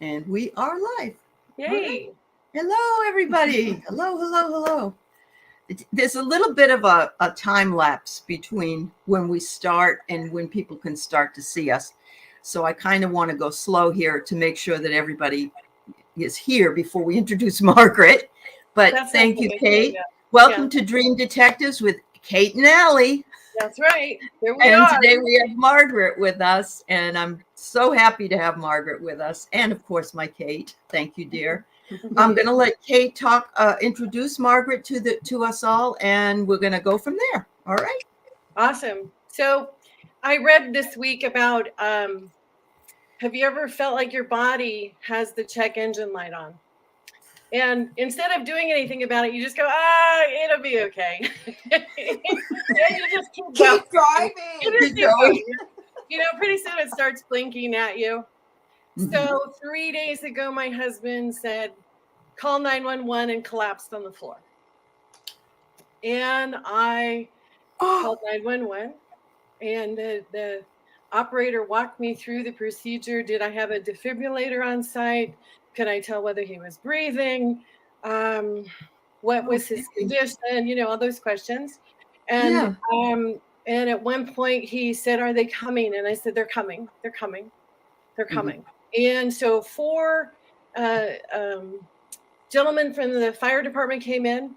And we are live. Yay. Right. Hello, everybody. Hello. There's a little bit of a time lapse between when we start and when people can start to see us. So I kind of want to go slow here to make sure that everybody is here before we introduce Margaret. But thank you, Kate. Welcome to Dream Detectives with Kate and Aley. That's right. Here we and are. Today we have Margaret with us, and I'm so happy to have Margaret with us. And of course, my Kate. Thank you, dear. I'm going to let Kate introduce Margaret to us all, and we're going to go from there. All right. Awesome. So I read this week about, have you ever felt like your body has the check engine light on? And instead of doing anything about it, you just go, it'll be okay. And you just keep driving. Keep going. You know, pretty soon it starts blinking at you. Mm-hmm. So 3 days ago, my husband said, call 911 and collapsed on the floor. And I called 911 and the operator walked me through the procedure. Did I have a defibrillator on site? Could I tell whether he was breathing? What was his condition? You know, all those questions. And and at one point he said, are they coming? And I said, they're coming. Mm-hmm. And so 4 gentlemen from the fire department came in.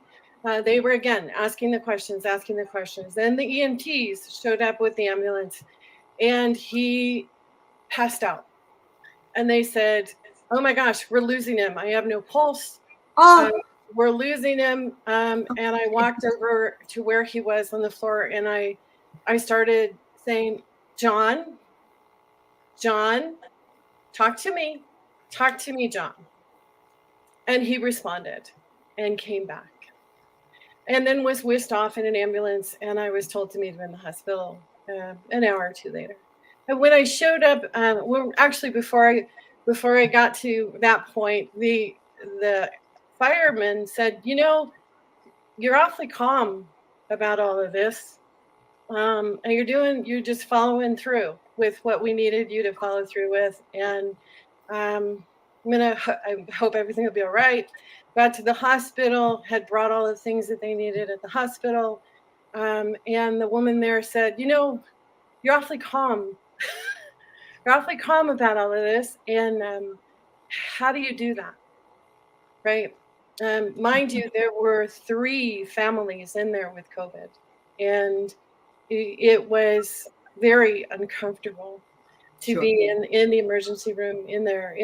They were, again, asking the questions. Then the EMTs showed up with the ambulance, and he passed out. And they said, oh, my gosh, we're losing him. I have no pulse. We're losing him. And I walked over to where he was on the floor, and I started saying, John, talk to me, John. And he responded and came back. And then was whisked off in an ambulance, and I was told to meet him in the hospital an hour or two later. And when I showed up, actually before I got to that point, the fireman said, you know, you're awfully calm about all of this. And you're just following through with what we needed you to follow through with. And I hope everything will be all right. Got to the hospital, had brought all the things that they needed at the hospital. And the woman there said, you know, you're awfully calm. You're awfully calm about all of this. And how do you do that? Right. Mind you, there were 3 families in there with COVID. And it was very uncomfortable to be in the emergency room, in their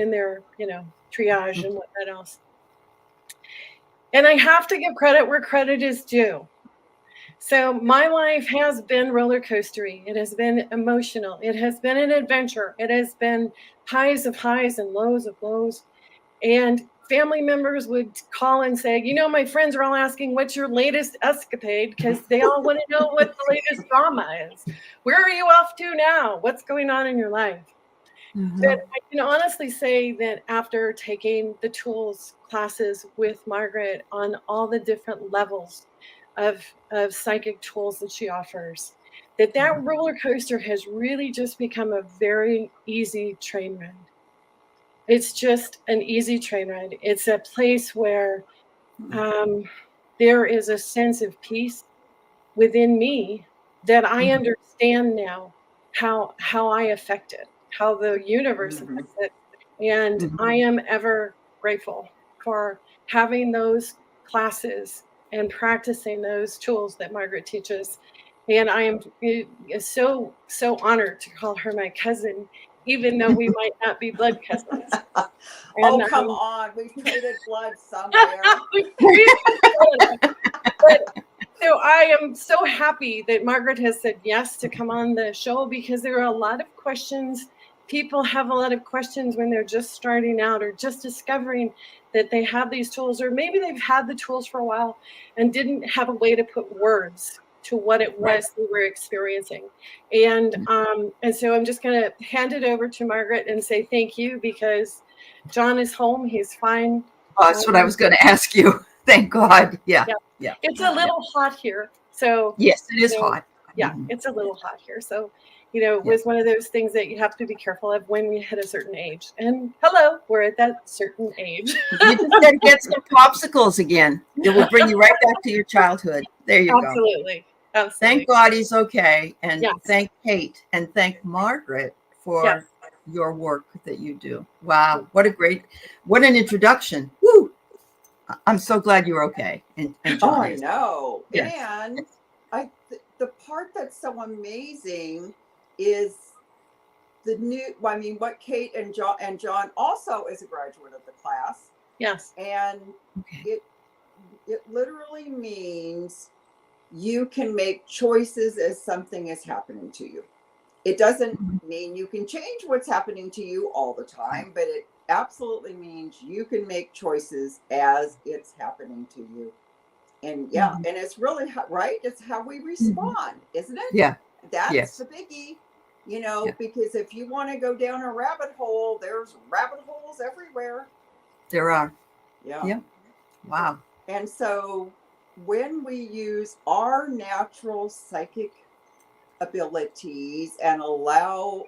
triage and whatnot else. And I have to give credit where credit is due. So my life has been roller coastery. It has been emotional. It has been an adventure. It has been highs of highs and lows of lows. And family members would call and say, you know, my friends are all asking, what's your latest escapade? Because they all want to know what the latest drama is. Where are you off to now? What's going on in your life? Mm-hmm. But I can honestly say that after taking the tools classes with Margaret on all the different levels of psychic tools that she offers, that roller coaster has really just become a very easy train ride. It's just an easy train ride. It's a place where there is a sense of peace within me that I understand now how I affect it, how the universe affects it. And I am ever grateful for having those classes and practicing those tools that Margaret teaches. And I am so honored to call her my cousin, even though we might not be blood cousins. And, come on. We've traded blood somewhere. So I am so happy that Margaret has said yes to come on the show, because there are a lot of questions. People have a lot of questions when they're just starting out or just discovering that they have these tools, or maybe they've had the tools for a while and didn't have a way to put words to what it was they were experiencing. And so I'm just going to hand it over to Margaret and say thank you, because John is home. He's fine. Oh, that's what I was going to ask you. Thank God. Yeah. It's a little hot here. So yes, it is hot. Yeah, it's a little hot here. So it was one of those things that you have to be careful of when we hit a certain age. And hello, we're at that certain age. You just said get some popsicles again. It will bring you right back to your childhood. There you go. Absolutely. Thank God he's okay. And Yes. thank Kate and thank Margaret for Yes. your work that you do. Wow. What an introduction. Woo. I'm so glad you're okay. And Oh, John I is. know. Yes. And the part that's so amazing is what Kate and John also is a graduate of the class. Yes. And Okay. it literally means you can make choices as something is happening to you. It doesn't mean you can change what's happening to you all the time, but it absolutely means you can make choices as it's happening to you. And and it's really right. It's how we respond, isn't it? Yeah. That's the biggie, because if you want to go down a rabbit hole, there's rabbit holes everywhere. There are. Yeah. Yeah. Wow. And so when we use our natural psychic abilities and allow,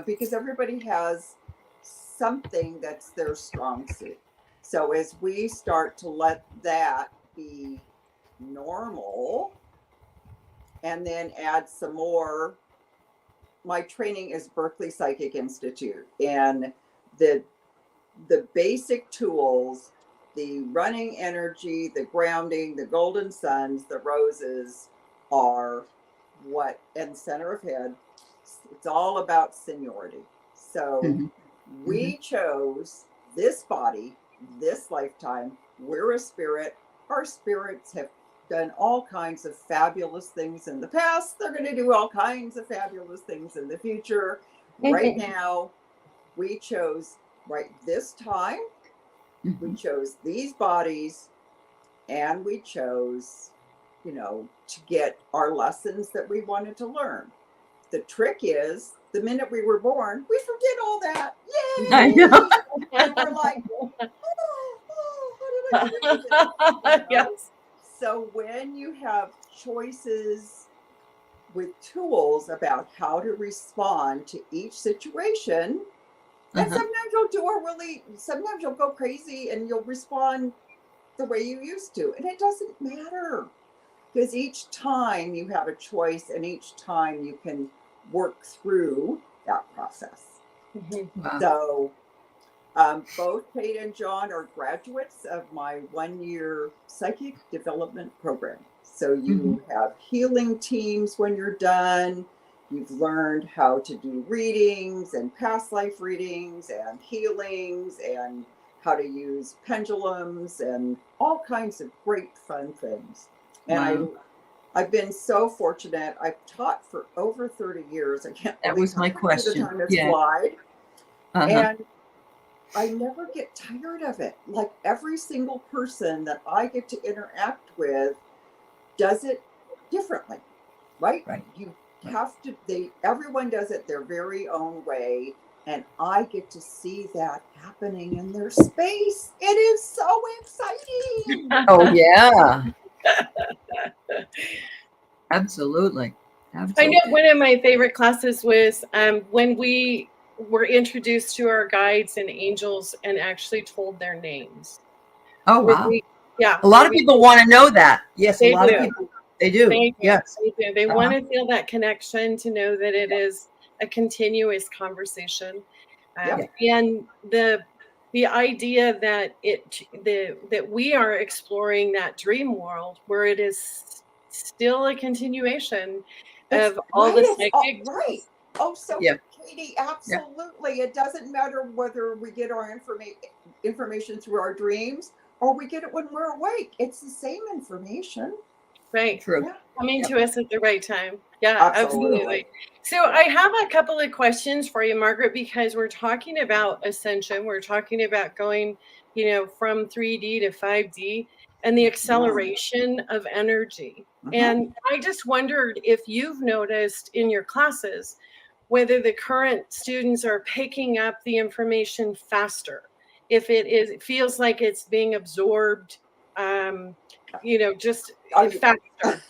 because everybody has something that's their strong suit. So as we start to let that be normal and then add some more, my training is Berkeley Psychic Institute, and the basic tools, the running energy, the grounding, the golden suns, the roses are and center of head, it's all about seniority. So we chose this body, this lifetime. We're a spirit. Our spirits have done all kinds of fabulous things in the past. They're going to do all kinds of fabulous things in the future. Right now, we chose this time. We chose these bodies, and we chose, to get our lessons that we wanted to learn. The trick is, the minute we were born, we forget all that. Yay! I know. And we're like, how did I do? Yes. So when you have choices with tools about how to respond to each situation, and sometimes you'll go crazy and you'll respond the way you used to. And it doesn't matter, because each time you have a choice and each time you can work through that process. Wow. So both Kate and John are graduates of my 1-year psychic development program. So you have healing teams when you're done. You've learned how to do readings and past life readings and healings and how to use pendulums and all kinds of great fun things. And I've been so fortunate. I've taught for over 30 years. I can't That believe was my how question. the time has flied. And I never get tired of it. Like every single person that I get to interact with does it differently, right? You have to, everyone does it their very own way. And I get to see that happening in their space. It is so exciting. Oh, yeah. Absolutely. I know one of my favorite classes was when we were introduced to our guides and angels and actually told their names. Oh, wow. Yeah. A lot of people want to know that. Yes, a lot of people. They do. Yes. They do. They want to feel that connection, to know that it is a continuous conversation. And the idea that that we are exploring that dream world where it is still a continuation of all the psychic. Right. Oh, so Katie, absolutely. It doesn't matter whether we get our information through our dreams or we get it when we're awake. It's the same information. Right. True. Coming to us at the right time. Yeah, absolutely. So I have a couple of questions for you, Margaret, because we're talking about ascension. We're talking about going, from 3D to 5D and the acceleration of energy. And I just wondered if you've noticed in your classes whether the current students are picking up the information faster, if it feels like it's being absorbed, just faster.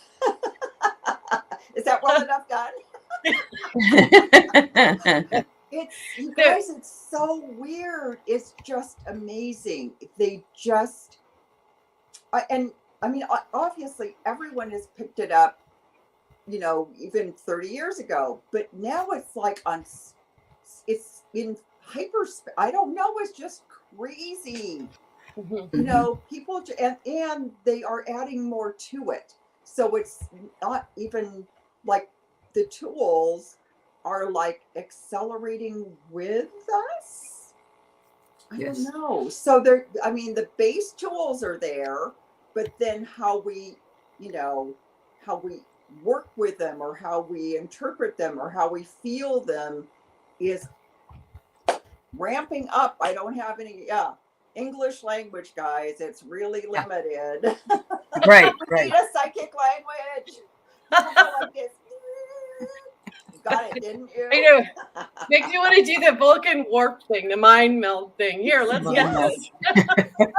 Is that well enough done? It's, you guys, it's so weird. It's just amazing. They just, and I mean, obviously everyone has picked it up, even 30 years ago, but now it's like it's in I don't know, it's just crazy. People, and they are adding more to it. So it's not even like the tools are like accelerating with us. I don't know. So I mean, the base tools are there, but then how we work with them, or how we interpret them, or how we feel them is ramping up. I don't have any, English language, guys. It's really limited. Right. Need a psychic language. People go like this. You got it, didn't you? I know. Makes you want to do the Vulcan warp thing, the mind meld thing. Here, let's get this.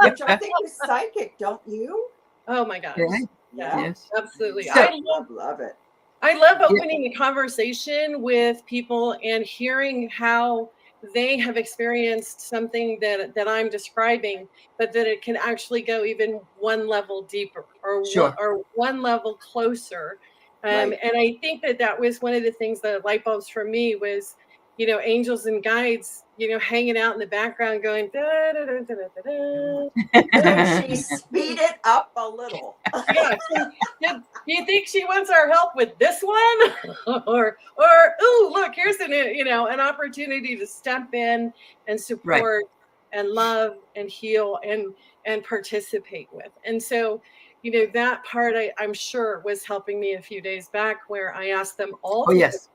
Which I think is psychic, don't you? Oh my gosh. Right. Yeah. Yes. Absolutely. So, I love it. I love opening a conversation with people and hearing how they have experienced something that I'm describing, but that it can actually go even one level deeper, or one level closer. And I think that was one of the things, the light bulbs for me was, angels and guides, hanging out in the background going, da, da, da, da, da, da. Then she speed it up a little. Yeah. Do you think she wants our help with this one? or ooh, look, here's an opportunity to step in and support and love and heal and participate with. And so, that part I'm sure was helping me a few days back, where I asked them all. Oh, yes.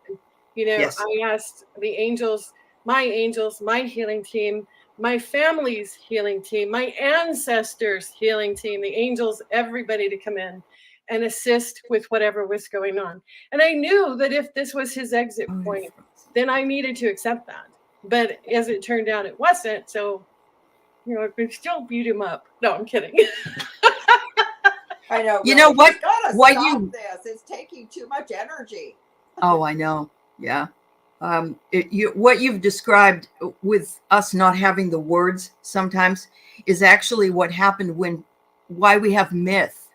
I asked the angels, my healing team, my family's healing team, my ancestors' healing team, the angels, everybody to come in and assist with whatever was going on. And I knew that if this was his exit point, then I needed to accept that. But as it turned out, it wasn't. So, I could still beat him up. No, I'm kidding. I know. You know what? Stop this. It's taking too much energy. Oh, I know. Yeah. What you've described with us not having the words sometimes is actually what happened why we have myth,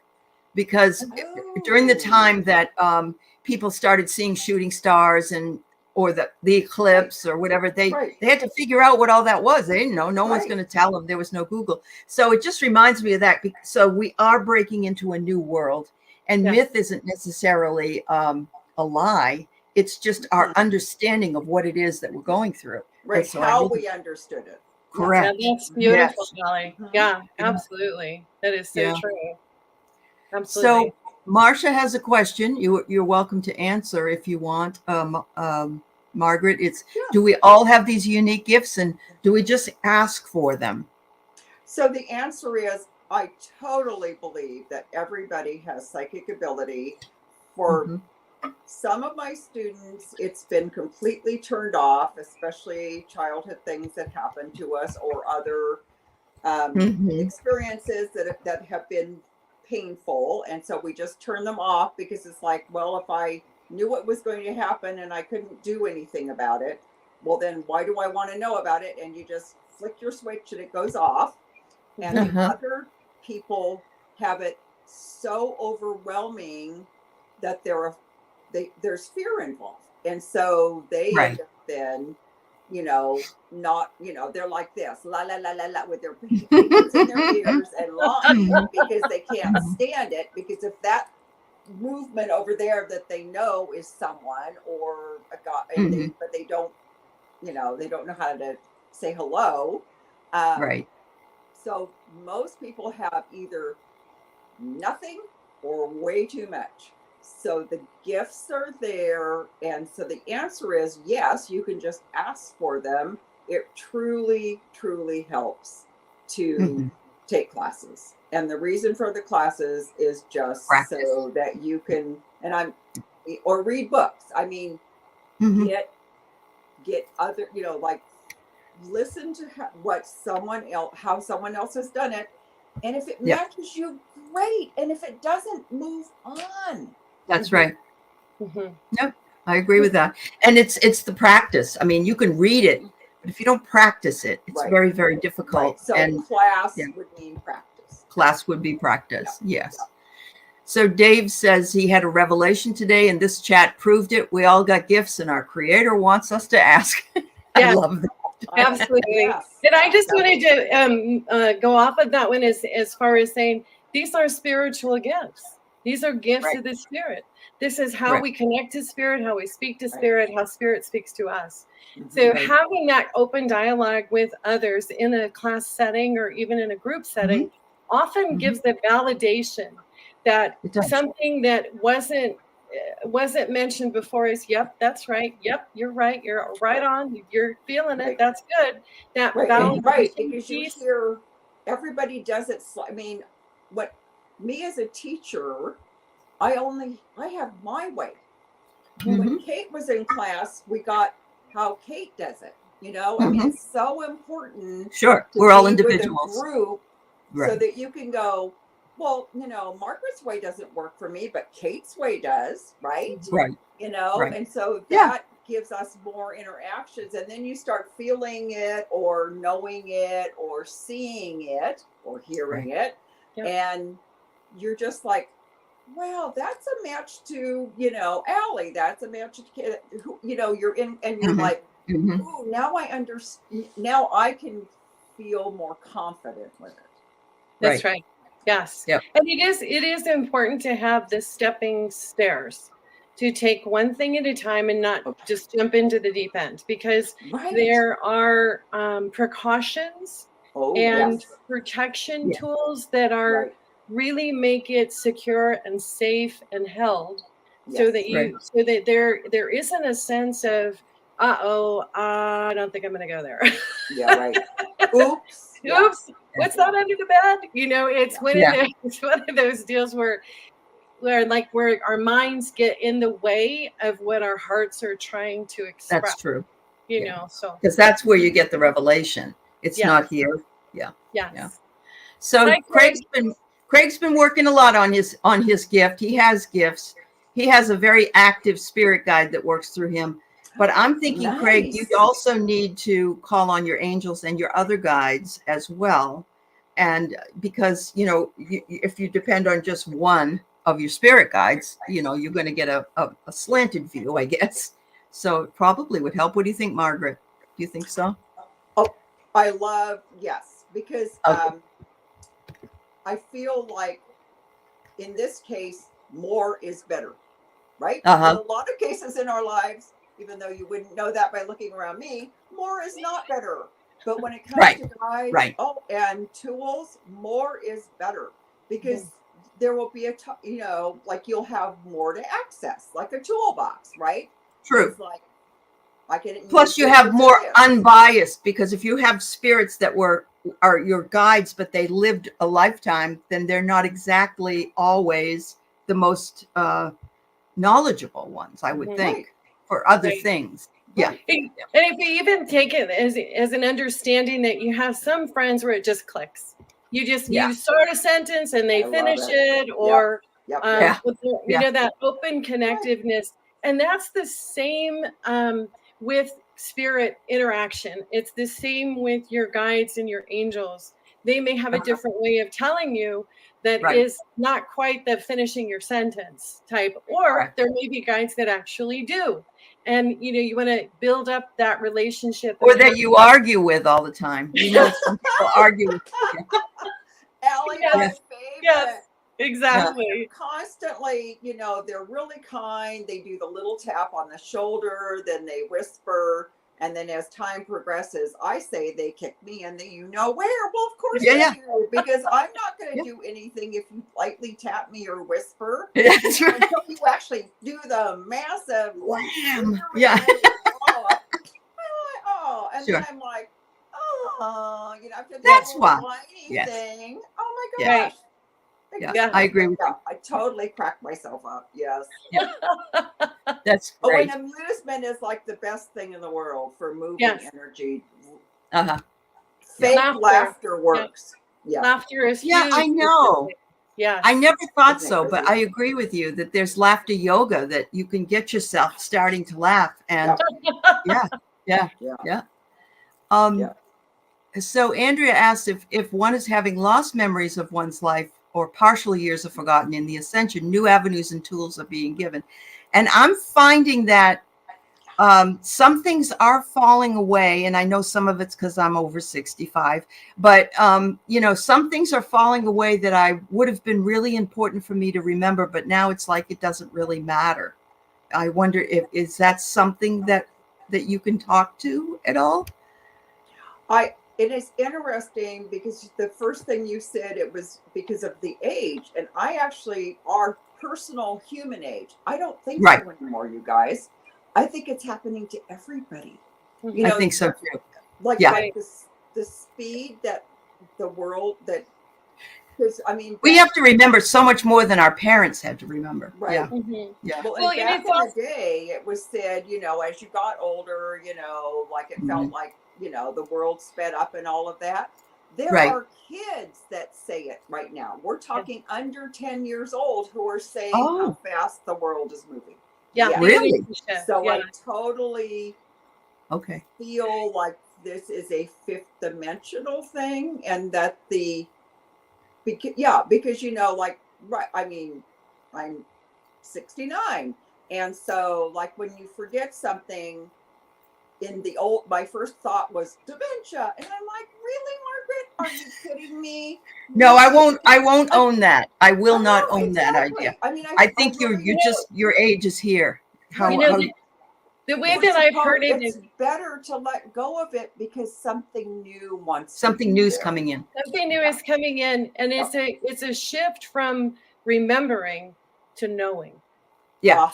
because during the time that people started seeing shooting stars or the eclipse or whatever, they had to figure out what all that was. They didn't know. No one's going to tell them. There was no Google. So it just reminds me of that. So we are breaking into a new world, and myth isn't necessarily a lie. It's just our understanding of what it is that we're going through. Right. So how we understood it. Correct. Yeah, that's beautiful, Aley. Yeah, absolutely. That is so true. Absolutely. So Marcia has a question. You're welcome to answer if you want. Margaret, do we all have these unique gifts, and do we just ask for them? So the answer is, I totally believe that everybody has psychic ability. For some of my students, it's been completely turned off, especially childhood things that happen to us, or other experiences that have been painful. And so we just turn them off, because it's like, well, if I knew what was going to happen and I couldn't do anything about it, well, then why do I want to know about it? And you just flick your switch and it goes off. And the other people have it so overwhelming that there's fear involved. And so they end up then, not, they're like this, la, la, la, la, la, with their fingers in their ears and lying, because they can't stand it. Because if that movement over there that they know is someone or a god, but they don't, they don't know how to say hello. So most people have either nothing or way too much. So the gifts are there. And so the answer is yes, you can just ask for them. It truly, truly helps to take classes. And the reason for the classes is just so that you can, or read books. I mean, get other, like listen to how someone else has done it. And if it matches you, great. And if it doesn't, move on. That's right. Yep. I agree with that. And it's the practice. I mean, you can read it, but if you don't practice it, it's Right. very, very difficult. Right. So And class yeah. would mean practice. class would be practice. Yeah. Yes. So Dave says he had a revelation today, and this chat proved it. We all got gifts, and our Creator wants us to ask. I Yes. love that. Absolutely. Yes. And I just wanted to go off of that one as far as saying these are spiritual gifts. These are gifts Right. of the Spirit. This is how Right. we connect to Spirit, how we speak to Right. Spirit, how Spirit speaks to us. Mhm. So Right. having that open dialogue with others in a class setting or even in a group setting often Mhm. gives the validation that It does. something that wasn't mentioned before is, yep, that's right. Yep, you're right. You're right on. You're feeling it. Right. That's good. That Right. And right. validation Because you piece. hear everybody does it. I mean, what me as a teacher, I have my way. When Kate was in class, we got how Kate does it. You know, I mean, it's so important Sure. to We're all be with a individuals. group so Right. that you can go, well, you know, Margaret's way doesn't work for me, but Kate's way does, right? Right. You know, Right. and so Yeah. that gives us more interactions, and then you start feeling it or knowing it or seeing it or hearing it, Yep. and you're just like, well, that's a match to, you know, Aley. That's a match to, you know, you're in, and you're like, ooh, now I understand. Now I can feel more confident with it. That's right. Yes. Yep. And it is important to have the stepping stairs, to take one thing at a time and not just jump into the deep end, because Right. there are precautions and Yes. protection Yeah. tools that are Right. really make it secure and safe and held, so Yes. that you so that there isn't a sense of, I don't think I'm going to go there. Yeah. Right. Oops. Yeah. Oops, what's that under the bed? You know, it's one Yeah. of those, it's one of those deals where our minds get in the way of what our hearts are trying to express. That's true. You Yeah. know, so Because that's where you get the revelation. It's Yes. not here. yes. Yeah. So Hi, Craig. Craig's been working a lot on his gift. He has gifts. He has a very active spirit guide that works through him. But I'm thinking, Craig, you Nice. also need to call on your angels and your other guides as well. And because, you know, if you depend on just one of your spirit guides, you know, you're going to get a slanted view, I guess. So it probably would help. What do you think, Margaret? Do you think so? Oh, I love, yes, because Okay. I feel like in this case, more is better, right? Uh-huh. In a lot of cases in our lives, even though you wouldn't know that by looking around me, more is not better. But when it comes Right. to guides, Right. and tools, more is better, because there will be you know, like you'll have more to access, like a toolbox, right? True. It's like I can. Plus, you have more unbiased, because if you have spirits that are your guides, but they lived a lifetime, then they're not exactly always the most knowledgeable ones, I would think, Right. for other Right. things. Right. Yeah. And if you even take it as an understanding that you have some friends where it just clicks. You start a sentence and they I love finish it. it, or Yep. Yeah. you know, that open connectiveness. And that's the same with spirit interaction. It's the same with your guides and your angels. They may have a different way of telling you that is not quite the finishing your sentence type, or there may be guides that actually do. And, you know, you want to build up that relationship. Or that you argue with all the time. You know, some people argue with Aley, Yes. my favorite. Yes, exactly. They're constantly, you know, they're really kind. They do the little tap on the shoulder, then they whisper. And then as time progresses, I say they kick me in the you know where. Well, of course they do, because I'm not going to do anything if you lightly tap me or whisper. That's right. Until you actually do the massive wham. Yeah. And Sure. then I'm like, oh, you know, after That's that why. whiny Yes. thing. Oh my Yeah. gosh. Yeah, I agree with you. I totally cracked myself up. Yes. That's Oh, great. and amusement is like the best thing in the world for moving Yes. energy. Uh-huh. Fake Laughter. laughter works. Yeah. Laughter is Yeah, huge. I know. Yes. I never thought Isn't it so, but I crazy? agree with you that there's laughter yoga, that you can get yourself starting to laugh. And Yep. yeah. Yeah. Um, Yeah. So Andrea asked if one is having lost memories of one's life or partial years are forgotten in the ascension, new avenues and tools are being given. And I'm finding that some things are falling away, and I know some of it's because I'm over 65, but some things are falling away that I would have been really important for me to remember, but now it's like it doesn't really matter. I wonder if is that something that you can talk to at all? It is interesting because the first thing you said, it was because of the age, and I actually, our personal human age, I don't think Right. so anymore, you guys. I think it's happening to everybody. You I know, think so too. like Yeah. like the speed that the world that, because I mean, We have to remember so much more than our parents had to remember. right. Yeah. Mhm. Yeah. Well, Well, and and back it's in also, the day, it was said, as you got older, like it felt Mhm. like, the world sped up and all of that. There Right. are kids that say it right now. We're talking under 10 years old who are saying how Oh, fast the world is moving. yeah, Yeah. the really? energy shift. So Yeah. I totally Okay. feel like this is a fifth dimensional thing, and that because like, right, I mean, I'm 69. And so, like, when you forget something my first thought was dementia. And I'm like, really, Margaret? Are you kidding me? No, I Really? won't. I won't own that. I will not No, own that idea. exactly. I mean, I I think really, your age is here. right. The way We're that I've heard supposed, it it's is better to let go of it because something new wants to something be new's there. coming in. something new is coming in, and it's a shift from remembering to knowing. Yeah.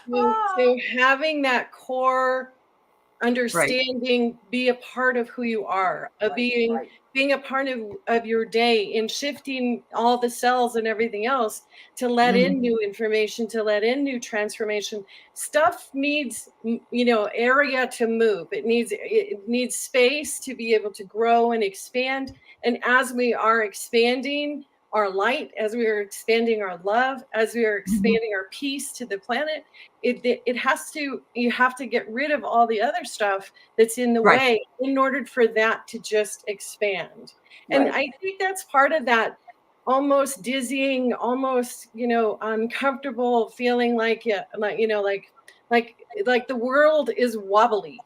So having that core Right. understanding be a part of who you are, of Right. being a part of your day, in shifting all the cells and everything else to let Mhm. in new information, to let in new transformation. Stuff needs area to move. It needs space to be able to grow and expand. And as we are expanding our light, as we are expanding our love, as we are expanding our peace to the planet, you have to get rid of all the other stuff that's in the Right. way in order for that to just expand. And Right. I think that's part of that almost dizzying, almost uncomfortable feeling, like like the world is wobbly.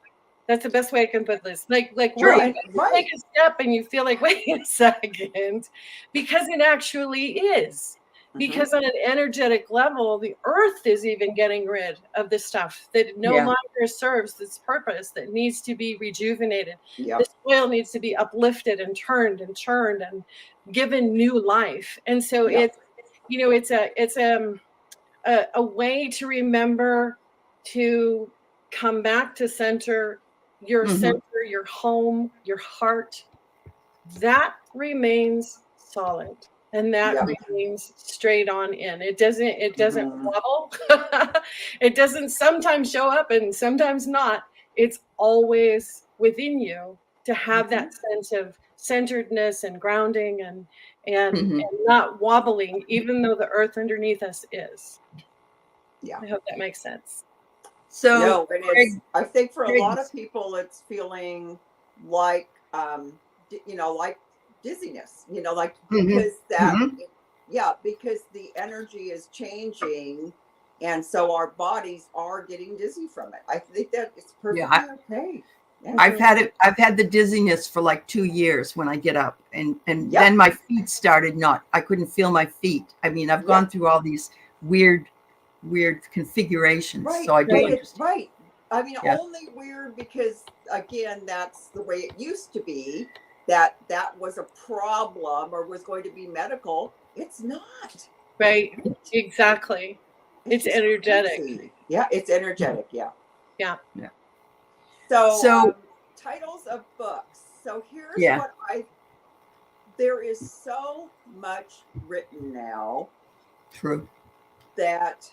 That's the best way I can put this. Where Sure. you Right. take a step and you feel like, wait a second, because it actually is. Because on an energetic level, the earth is even getting rid of the stuff that no Yeah. longer serves this purpose, that needs to be rejuvenated. Yep. The soil needs to be uplifted and turned and churned and given new life. And so Yep. it's a way to remember to come back to center, your Mhm. center, your home, your heart. That remains solid, and that Yep. remains straight on in. It doesn't Mhm. wobble. It doesn't sometimes show up and sometimes not. It's always within you to have that sense of centeredness and grounding and Mhm. not wobbling, even though the earth underneath us is. Yeah. I hope that makes sense. So, No, and it's, Craig, I think for a Craig, lot of people, it's feeling like, like dizziness, like, Mhm. because Mhm. because the energy is changing. And so our bodies are getting dizzy from it. I think that it's Yeah. perfectly okay. Yeah. I've had it. I've had the dizziness for like 2 years when I get up, and Yep. then my feet started not. I couldn't feel my feet. I mean, I've gone Yep. through all these weird configurations. Right. So I do Right. understand. Right. I mean, Yeah. only weird because, again, that's the way it used to be. That was a problem or was going to be medical. It's not. Right. Exactly. It's just energetic. crazy. Yeah, it's energetic. Yeah. Yeah. Yeah. So, So titles of books. So here's yeah. what there is so much written now True. that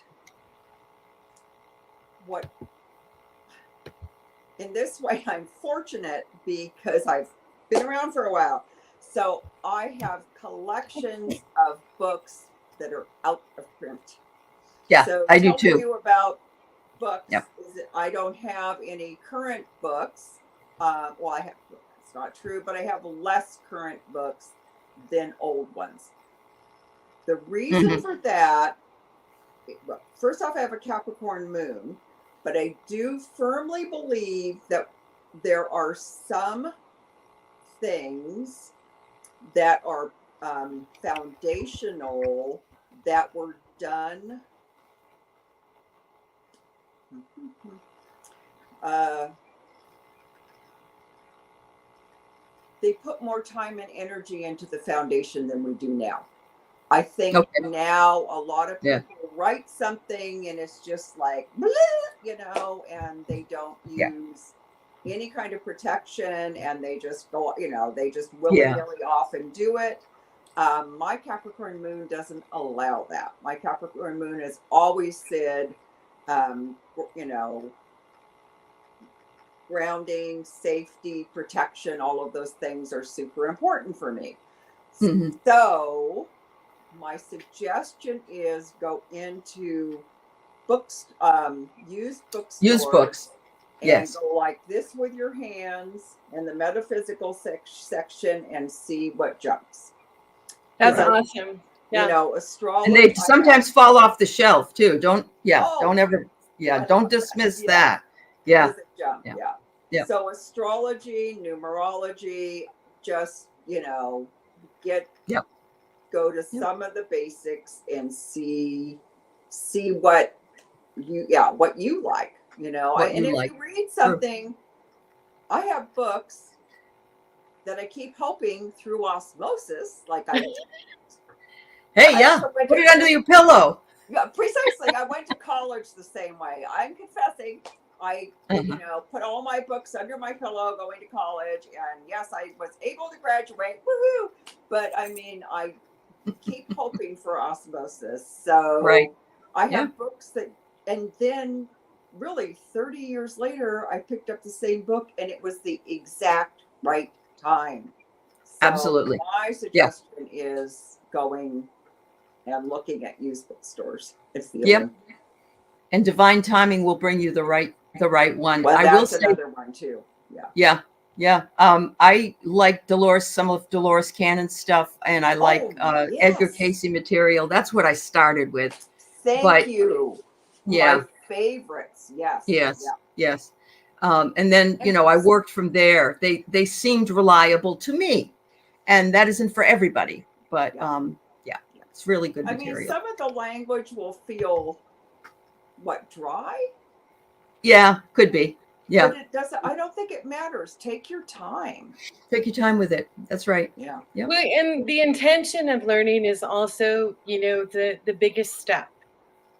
in this way, I'm fortunate because I've been around for a while. So I have collections of books that are out of print. Yeah, So I do tell too. you about books. Yep. Is that I don't have any current books. Well, I have. It's not true, but I have less current books than old ones. The reason Mhm. for that, well, first off, I have a Capricorn moon, but I do firmly believe that there are some things that are foundational that were done. They put more time and energy into the foundation than we do now. I think Okay. now a lot of Yeah. people write something and it's just like, and they don't Yeah. use any kind of protection and they just go, they just willy Yeah. nilly off and do it. My Capricorn moon doesn't allow that. My Capricorn moon has always said, grounding, safety, protection, all of those things are super important for me. Mhm. So my suggestion is go into books, used bookstores. Used books. And Yes. go like this with your hands in the metaphysical section and see what jumps. That's Right. awesome. Yeah. Astrology. And they sometimes fall off the shelf too. Don't ever, 100%. don't dismiss Yeah. that. Yeah. Doesn't jump. Yeah. Yeah. Yeah. So astrology, numerology, just, Yep. go to some of the basics and see what you like, What and you if like. you read something, I have books that I keep hoping through osmosis, like Hey, I yeah. also went Put to- it under your pillow. yeah, precisely. I went to college the same way. I'm confessing. I, put all my books under my pillow going to college. And yes, I was able to graduate. Woohoo! But I mean, I keep hoping for osmosis. So Right. I have books that, and then really 30 years later, I picked up the same book and it was the exact right time. So Absolutely. my suggestion is going and looking at used bookstores. It's the Yep. only. And divine timing will bring you the right one. Well, I will that's say, another one too. Yeah. yeah. Yeah. I like some of Dolores Cannon's stuff, and I like Edgar yes. Casey material. That's what I started with. Thank you. Yeah. My favorites. Yes. Yes. Yeah. Yes. And then, I worked from there. They seemed reliable to me, and that isn't for everybody, but it's really good material. I mean, some of the language will feel dry? Yeah, could be. Yeah. But it doesn't, I don't think it matters. Take your time. Take your time with it. That's right. Yeah. Yep. Well, and the intention of learning is also, the biggest step,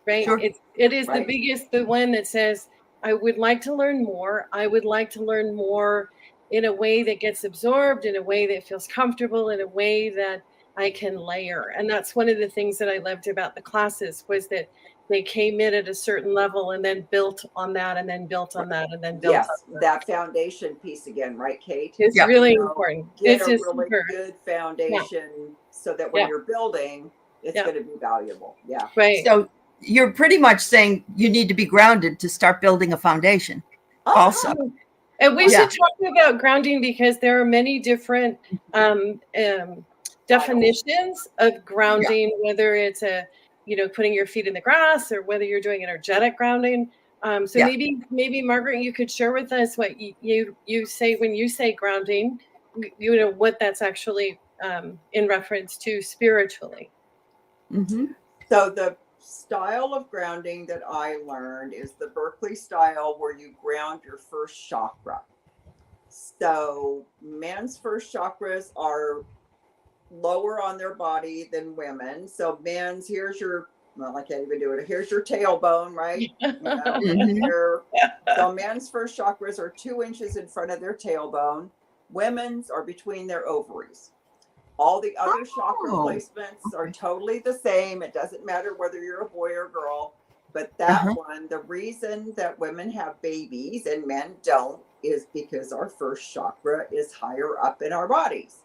right? Sure. It is Right. the one that says, I would like to learn more. I would like to learn more in a way that gets absorbed, in a way that feels comfortable, in a way that I can layer. And that's one of the things that I loved about the classes was that they came in at a certain level and then built on that and then built on that and then built Yes, on that foundation piece again, right, Kate? It's really important. Get It's a just really super. good foundation so that when you're building, it's going to be valuable. Yeah. Right. So you're pretty much saying you need to be grounded to start building a foundation. Also. And we should talk about grounding because there are many different definitions of grounding, whether it's putting your feet in the grass or whether you're doing energetic grounding. So maybe Margaret, you could share with us what you say when you say grounding, what that's actually in reference to spiritually. Mm-hmm. So the style of grounding that I learned is the Berkeley style where you ground your first chakra. So men's first chakras are lower on their body than women. So men's, I can't even do it. Here's your tailbone, right? So men's first chakras are 2 inches in front of their tailbone. Women's are between their ovaries. All the other chakra placements are totally the same. It doesn't matter whether you're a boy or girl, but that one, the reason that women have babies and men don't is because our first chakra is higher up in our bodies.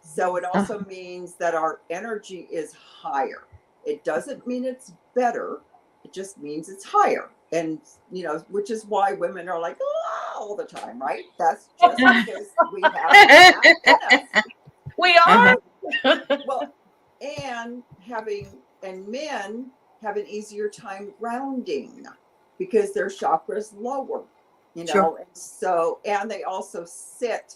So it also means that our energy is higher. It doesn't mean it's better. It just means it's higher. And, which is why women are like, oh, all the time, right? That's just because we have that in us. We are. Well, and men have an easier time grounding because their chakra's lower, Sure. and so, and they also sit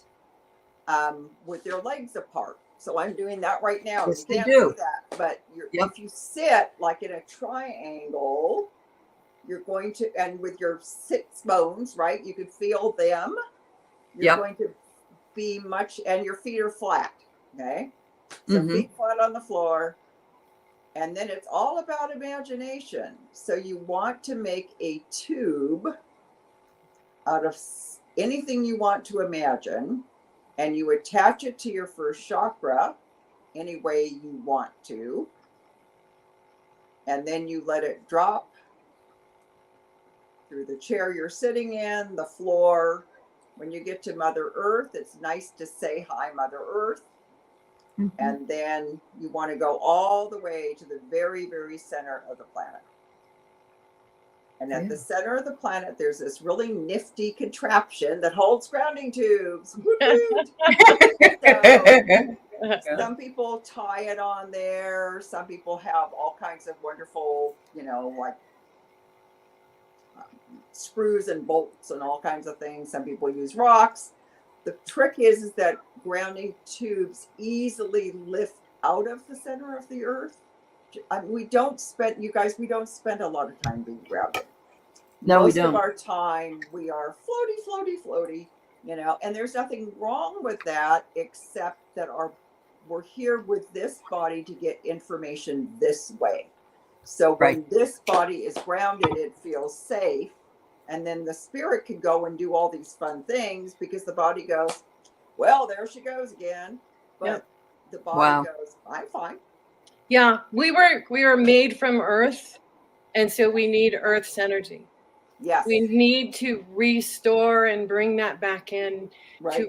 with their legs apart. So I'm doing that right now. Yes, You they can't do. see that, but Yep. if you sit like in a triangle, you're going to, and with your sits bones, right? You can feel them. You're Yep. going to be and your feet are flat. Okay. So feet flat on the floor. And then it's all about imagination. So you want to make a tube out of anything you want to imagine, and you attach it to your first chakra any way you want to. And then you let it drop through the chair you're sitting in, the floor. When you get to Mother Earth, it's nice to say, hi, Mother Earth. And then you want to go all the way to the very, very center of the planet. And at the center of the planet, there's this really nifty contraption that holds grounding tubes. So some people tie it on there. Some people have all kinds of wonderful, like screws and bolts and all kinds of things. Some people use rocks. The trick is that grounding tubes easily lift out of the center of the earth. We don't spend a lot of time being grounded. No, Most we don't. of our time we are floaty, and there's nothing wrong with that, except that we're here with this body to get information this way. So when this body is grounded, it feels safe. And then the spirit can go and do all these fun things because the body goes, well, there she goes again. But the body goes, I'm fine. Yeah, we were made from Earth, and so we need Earth's energy. Yes. We need to restore and bring that back in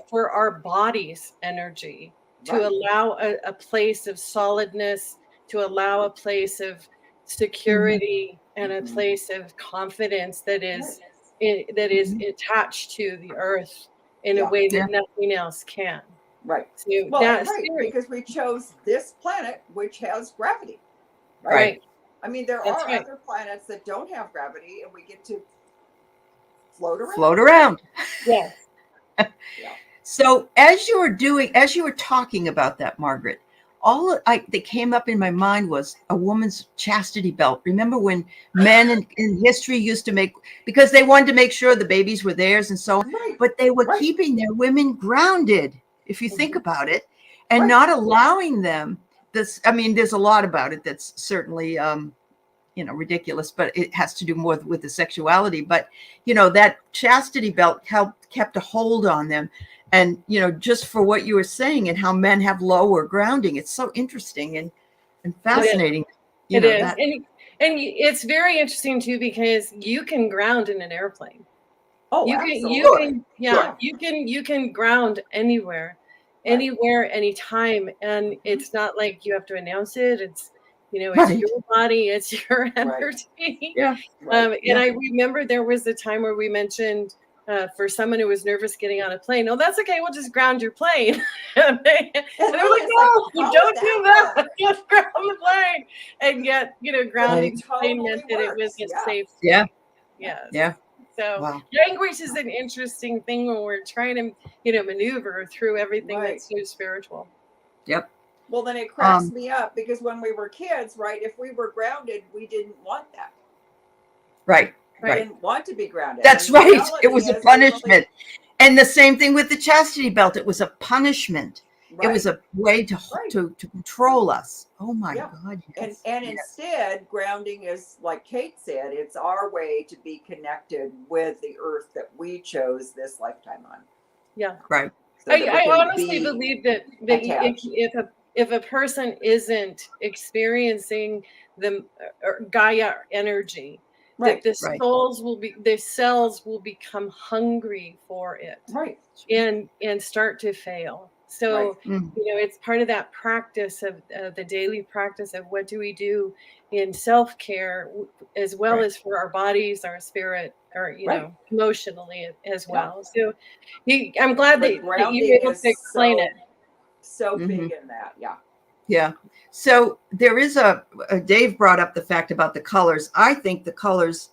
for our body's energy, to allow a place of solidness, to allow a place of security and a place of confidence that is attached to the earth in a way that nothing else can. Right. So that's because we chose this planet, which has gravity. Right. I mean, there are other planets that don't have gravity, and we get to float around. Yes. So as you were talking about that, Margaret, all that came up in my mind was a woman's chastity belt. Remember when men in history used to make, because they wanted to make sure the babies were theirs and so on, but they were keeping their women grounded, if you think about it, and not allowing them this. I mean, there's a lot about it that's certainly ridiculous, but it has to do more with the sexuality. But that chastity belt kept a hold on them. And just for what you were saying and how men have lower grounding, it's so interesting and fascinating. It is. And it's very interesting too, because you can ground in an airplane. Oh, absolutely. You can ground anywhere, anytime, and it's not like you have to announce it. It's it's your body, it's your energy. And I remember there was a time where we mentioned for someone who was nervous getting on a plane, oh, that's okay, we'll just ground your plane. and they were like, no, don't do that. Just ground the plane. And yet, grounding the plane meant that it was a safe. Yeah. So language is an interesting thing when we're trying to maneuver through everything that's so spiritual. Yep. Well, then it cracks me up because when we were kids, if we were grounded, we didn't want that. Right. We didn't want to be grounded. That's right. It was a punishment. And the same thing with the chastity belt. It was a punishment. It was a way to control us. Oh my God. Yes. And instead, grounding is, like Kate said, it's our way to be connected with the earth that we chose this lifetime on. Yeah. Right. So I honestly believe that if a person isn't experiencing the Gaia energy, that the cells will become hungry for it, and start to fail. So, Mm. it's part of that practice of the daily practice of what do we do in self-care, as well Right. as for our bodies, our spirit, or, Right. emotionally as Yeah. well. So I'm glad The that you were grounding able is to explain it. so Mhm. big in that. Yeah. Yeah. So there is Dave brought up the fact about the colors. I think the colors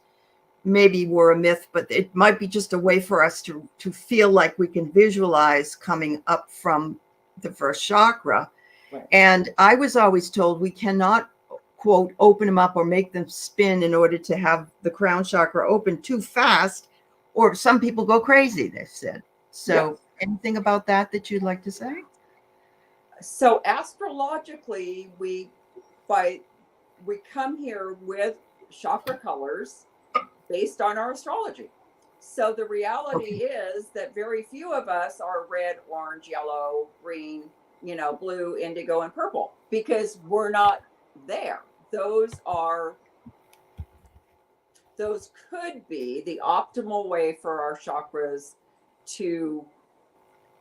maybe were a myth, but it might be just a way for us to feel like we can visualize coming up from the first chakra. Right. And I was always told we cannot, quote, open them up or make them spin in order to have the crown chakra open too fast, or some people go crazy, they've said. So anything about that you'd like to say? So astrologically, we come here with chakra colors based on our astrology. So the reality is that very few of us are red, orange, yellow, green, blue, indigo, and purple, because we're not there. Those could be the optimal way for our chakras to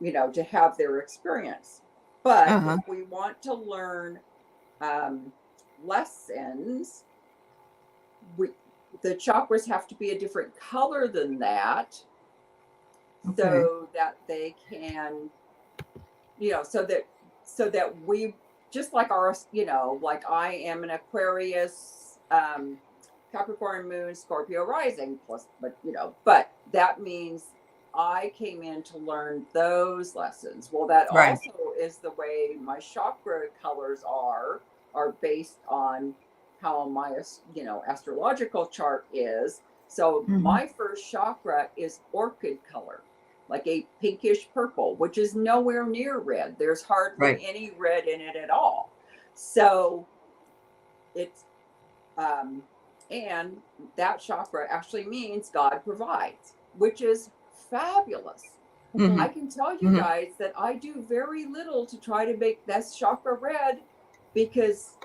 to have their experience. But Uh-huh. if we want to learn lessons, the chakras have to be a different color than that, so that they can, so that we, just like our, like I am an Aquarius, Capricorn moon, Scorpio rising, plus, but that means I came in to learn those lessons. Well, that Right. also is the way my chakra colors are based on how my, astrological chart is. So my first chakra is orchid color, like a pinkish purple, which is nowhere near red. There's hardly any red in it at all. So it's, and that chakra actually means God provides, which is fabulous. I can tell you guys that I do very little to try to make this chakra red, because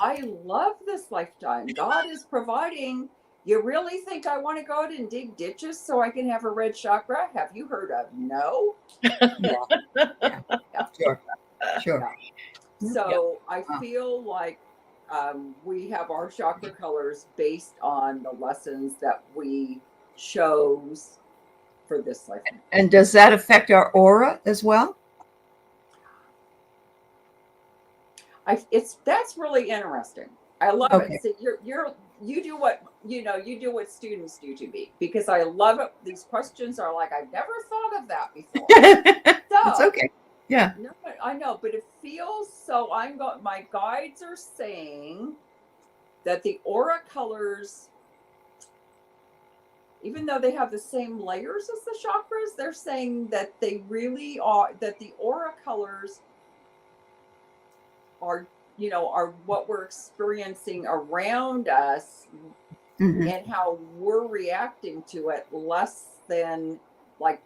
I love this lifetime. God is providing. You really think I want to go out and dig ditches so I can have a red chakra? Have you heard of no? Yeah. Sure. Yeah. So I feel like we have our chakra colors based on the lessons that we chose for this lifetime. And does that affect our aura as well? That's really interesting. I love it. So you do what students do to me, because I love it. These questions are like, I've never thought of that before. It's okay. Yeah. No, I know, but it feels so. My guides are saying that the aura colors, even though they have the same layers as the chakras, they're saying that they really are, that the aura colors are, are what we're experiencing around us, and how we're reacting to it, less than like,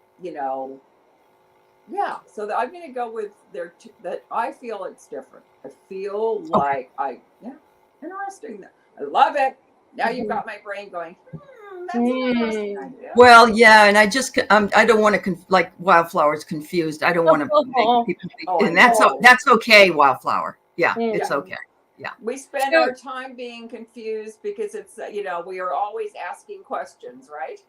so I'm going to go with that. I feel it's different. I feel like interesting. I love it. Now you've got my brain going, that's an interesting idea. Well, yeah, and I don't want to like Wildflower's confused. I don't want to make people think, and that's okay, Wildflower. Yeah, it's okay. Yeah. We spend our time being confused because it's, we are always asking questions, right?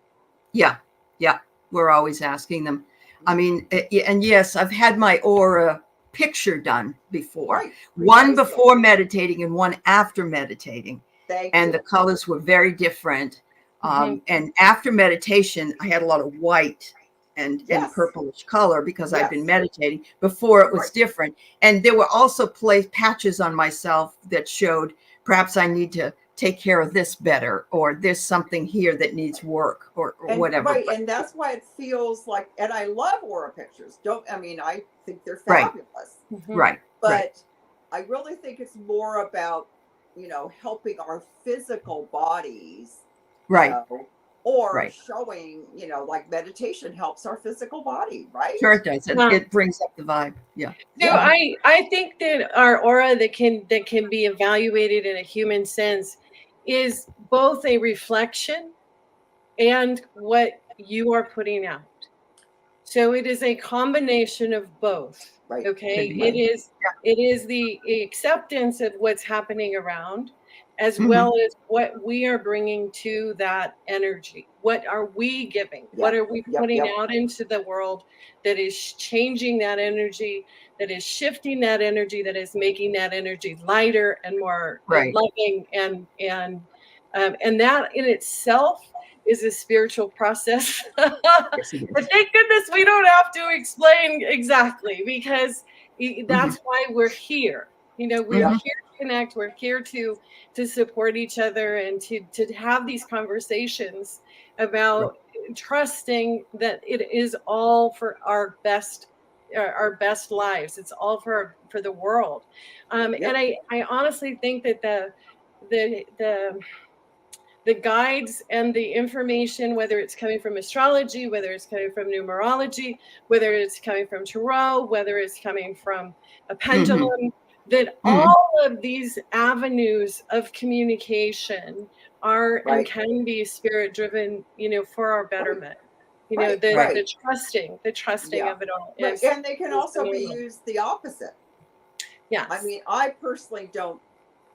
Yeah. Yeah. We're always asking them. I mean, and yes, I've had my aura picture done before. Right. One before meditating and one after meditating. The colors were very different. And after meditation, I had a lot of white and purplish color because I've been meditating. Before it was different. And there were also patches on myself that showed perhaps I need to take care of this better, or there's something here that needs work, or whatever. Right. And that's why it feels like, and I love aura pictures. I think they're fabulous. Right. But I really think it's more about, helping our physical bodies. Right. Or showing, like meditation helps our physical body, right? Sure it does. It brings up the vibe. Yeah. So I think that our aura that can be evaluated in a human sense is both a reflection and what you are putting out. So it is a combination of both. Right. Okay. Could be. It is the acceptance of what's happening around, as Mhm. well as what we are bringing to that energy. What are we giving? Yep. What are we Yep. putting Yep. out into the world that is changing that energy, that is shifting that energy, that is making that energy lighter and more Right. loving, and that in itself is a spiritual process. Yes, it But is. thank goodness we don't have to explain exactly, because that's why we're here. You know, we're Mhm. here to connect. We're here to support each other and to have these conversations about trusting that it is all for our best lives. It's all for the world. Yep. And I honestly think that the the guides and the information, whether it's coming from astrology, whether it's coming from numerology, whether it's coming from tarot, whether it's coming from a pendulum, that all of these avenues of communication are and Right. can be spirit driven, you know, for our betterment. You know, Right. the Right. the trusting Yeah. of it all Right. is And they can the also be normal. used the opposite. Yes. I mean, I personally don't.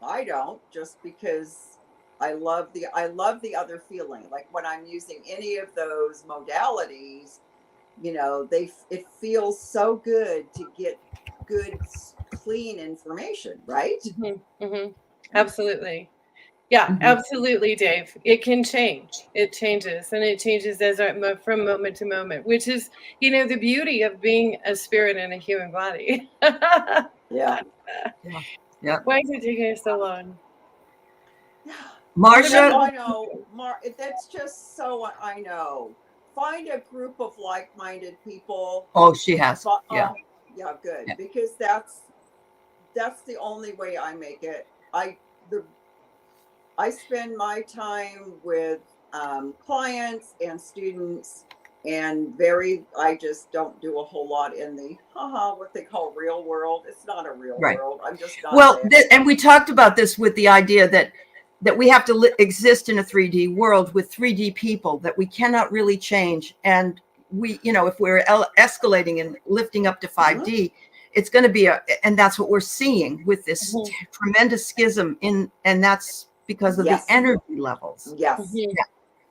I don't, just because I love the other feeling. Like when I'm using any of those modalities, you know, it feels so good to get good, clean information, right? Absolutely. Yeah, Mhm. absolutely, Dave. It can change. It changes, and it changes from moment to moment, which is, you know, the beauty of being a spirit in a human body. Yeah. Yeah. Yeah. Why is it taking us so long? Yeah. Marcia. I know, that's just so, I know. Find a group of like-minded people. Oh, she has. Yeah. Yeah, good. Yeah. Because that's the only way I make it. I spend my time with clients and students, and I just don't do a whole lot in the what they call real world. It's not a real Right. world. I'm just not Well, there. and we talked about this with the idea that we have to exist in a 3D world with 3D people that we cannot really change. And we, you know, if we're escalating and lifting up to 5D, it's going to be and that's what we're seeing with this tremendous schism and that's because of the Yes. energy levels. Yes.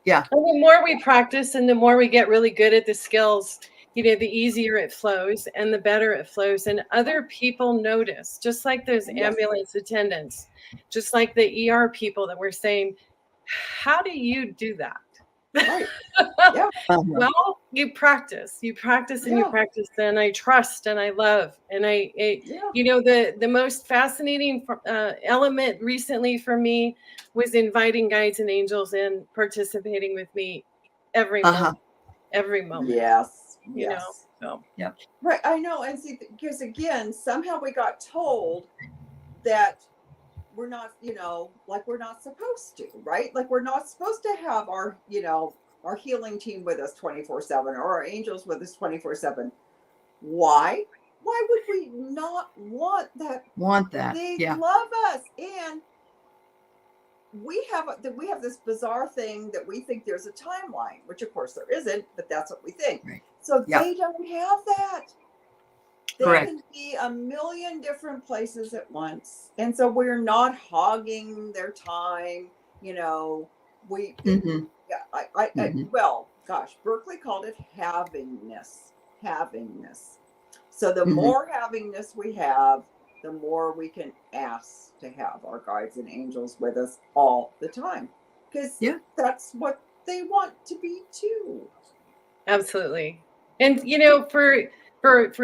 Yeah. And the more we practice and the more we get really good at the skills, you know, the easier it flows and the better it flows. And other people notice, just like those Yes. ambulance attendants, just like the ER people that were saying, how do you do that? Right. Yeah. Well, you practice and you practice, and I trust and I love. And you know, the most fascinating element recently for me was inviting guides and angels in, participating with me every moment, Yes. you know, Yes. so. Yeah. Right. I know. And see, because again, somehow we got told that we're not, you know, like we're not supposed to, right? Like we're not supposed to have our, you know, our healing team with us 24/7 or our angels with us 24/7. Why? Why would we not want that? They Yeah. love us, and we have this bizarre thing that we think there's a timeline, which of course there isn't, but that's what we think. Right. So Yeah. they don't have that. They Correct. can be a million different places at once. And so we're not hogging their time. You know, well, gosh, Berkeley called it havingness. Havingness. So the more havingness we have, the more we can ask to have our guides and angels with us all the time. Because that's what they want to be too. Absolutely. And you know, for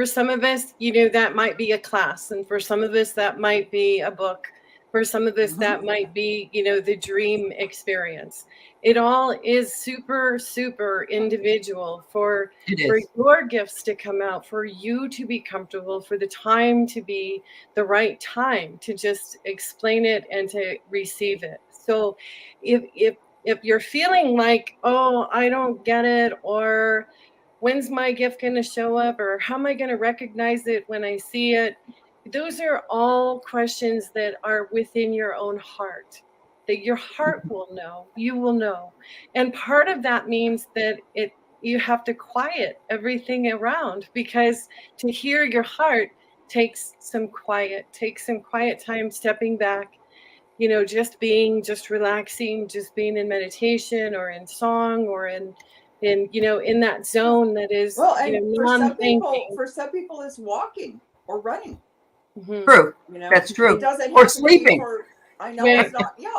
some of us, you know, that might be a class, and for some of us that might be a book, for some of us that might be, you know, the dream experience. It all is super individual for your gifts to come out, for you to be comfortable, for the time to be the right time to just explain it and to receive it. So if you're feeling like, oh, I don't get it, or when's my gift going to show up, or how am I going to recognize it when I see it? Those are all questions that are within your own heart, that your heart will know, you will know. And part of that means that you have to quiet everything around, because to hear your heart takes some quiet time, stepping back, just being, just relaxing, just being in meditation or in song or in that zone that is, Well, and non-thinking. for some people it's walking or running. Mhm. True. You know, That's true. It doesn't Or have to be sleeping. for, I know Right. it's not. Yeah.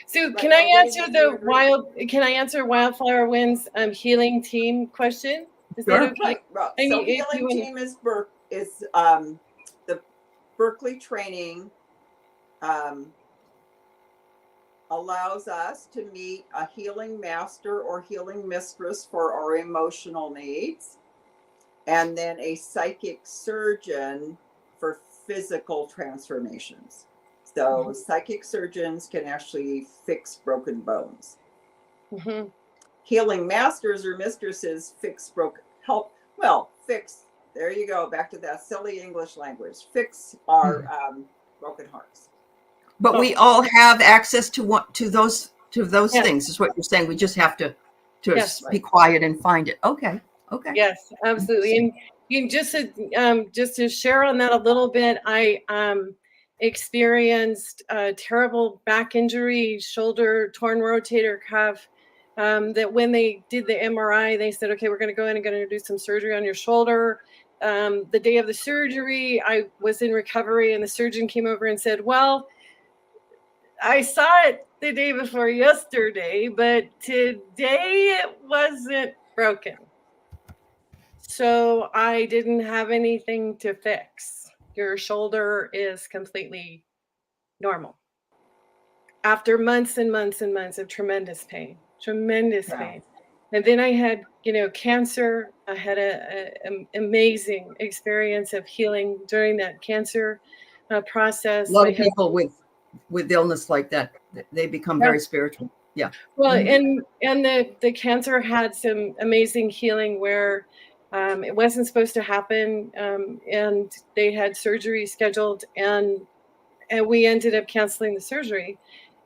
So Right, can I or answer raising your dream. Can I answer Wildflower Wind's healing team question? Is that Sure. okay? Right. And So if you healing wanna- team is the Berkeley training allows us to meet a healing master or healing mistress for our emotional needs, and then a psychic surgeon for physical transformations. So psychic surgeons can actually fix broken bones. Mhm. Healing masters or mistresses fix fix, there you go, back to that silly English language, fix our broken hearts. But we all have access to those Yes. things, is what you're saying. We just have to Yes. be quiet and find it. Okay. Yes, absolutely. And you just to share on that a little bit, I experienced a terrible back injury, shoulder torn rotator cuff. That when they did the MRI, they said, okay, we're going to go in and going to do some surgery on your shoulder. The day of the surgery, I was in recovery, and the surgeon came over and said, well, I saw it the day before yesterday, but today it wasn't broken. So I didn't have anything to fix. Your shoulder is completely normal. After months and months and months of tremendous pain. And then I had, cancer. I had an amazing experience of healing during that cancer process. A lot of people with illness like that, they become very spiritual. Yeah. Well, and the cancer had some amazing healing where it wasn't supposed to happen, and they had surgery scheduled, and we ended up canceling the surgery.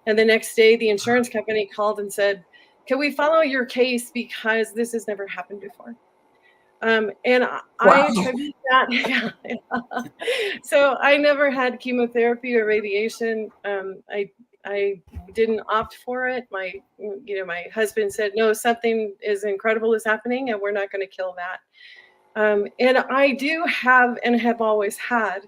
And the next day, the insurance company called and said, "Can we follow your case because this has never happened before?" And I attribute that. So I never had chemotherapy or radiation. I didn't opt for it. My husband said, no, something is incredible is happening, and we're not going to kill that. And I do have and have always had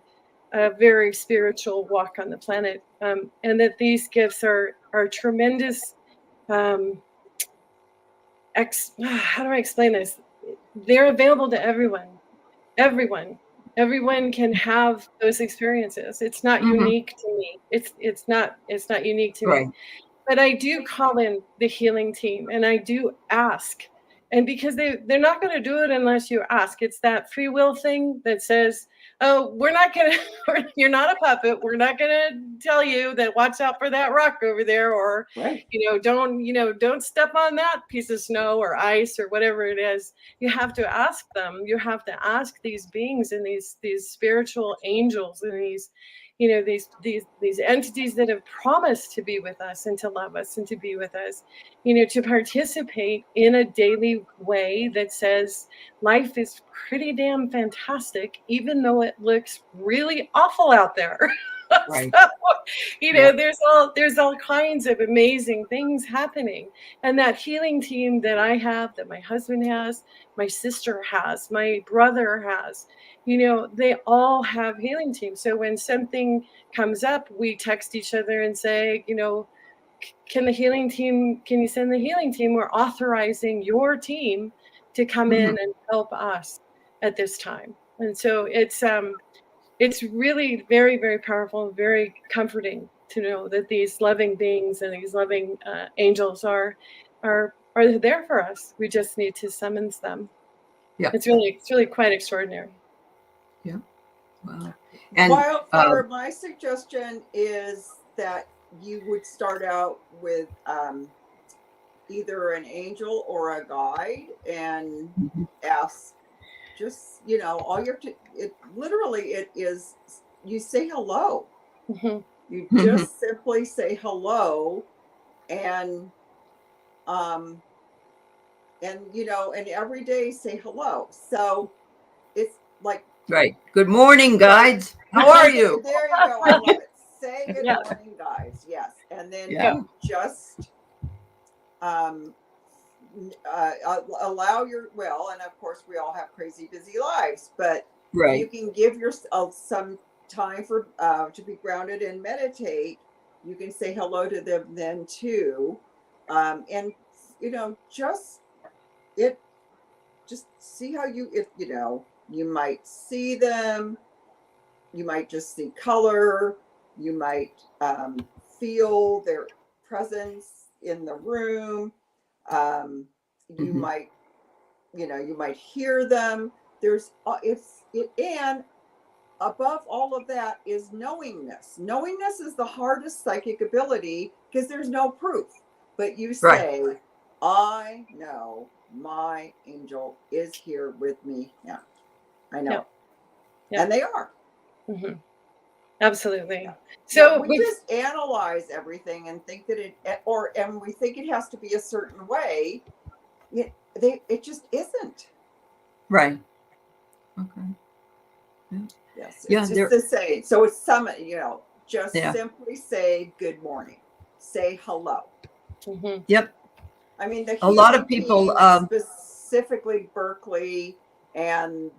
a very spiritual walk on the planet, and that these gifts are tremendous. How do I explain this? They're available to everyone. Everyone can have those experiences. It's not unique to me. It's not unique to me. But I do call in the healing team, and I do ask. And because they're not going to do it unless you ask. It's that free will thing that says, oh, we're not going to, you're not a puppet. We're not going to tell you that watch out for that rock over there, or, don't step on that piece of snow or ice or whatever it is. You have to ask them. You have to ask these beings and these spiritual angels and these entities that have promised to be with us and to love us and to be with us, to participate in a daily way that says life is pretty damn fantastic, even though it looks really awful out there. Right. So, there's all kinds of amazing things happening. And that healing team that I have, that my husband has, my sister has, my brother has, they all have healing teams. So when something comes up, we text each other and say, can you send the healing team? We're authorizing your team to come in and help us at this time. And so it's really very, very powerful, very comforting to know that these loving beings and these loving angels are there for us. We just need to summons them. Yeah. It's really quite extraordinary. Yeah. Wow. And Wildflower, my suggestion is that you would start out with either an angel or a guide and ask, just, all you have to, it is, you say hello. You just simply say hello, and and and every day say hello. So it's like, Right. Good morning, guides. How are you? there you go. I love it. Say good Yeah. morning, guys. Yes. And then Yeah. you just allow your, well, and of course we all have crazy busy lives, but Right. you can give yourself some time for to be grounded and meditate. You can say hello to them then too. And just it just see how you, if you might see them, you might just see color, you might feel their presence in the room, you Mhm. might you might hear them. There's and above all of that is knowingness. Knowingness is the hardest psychic ability because there's no proof, but you Right. say, I know my angel is here with me. Yeah, I know. Yeah. And they are. Mhm. Absolutely. Yeah. So We just analyze everything and think that and we think it has to be a certain way. It just isn't. Right. Okay. Yes, Yeah. it's just There. to say. So it's just Yeah. simply say good morning, say hello. mhm. Yep. I mean, the A lot healing of people. team, specifically Berkeley, and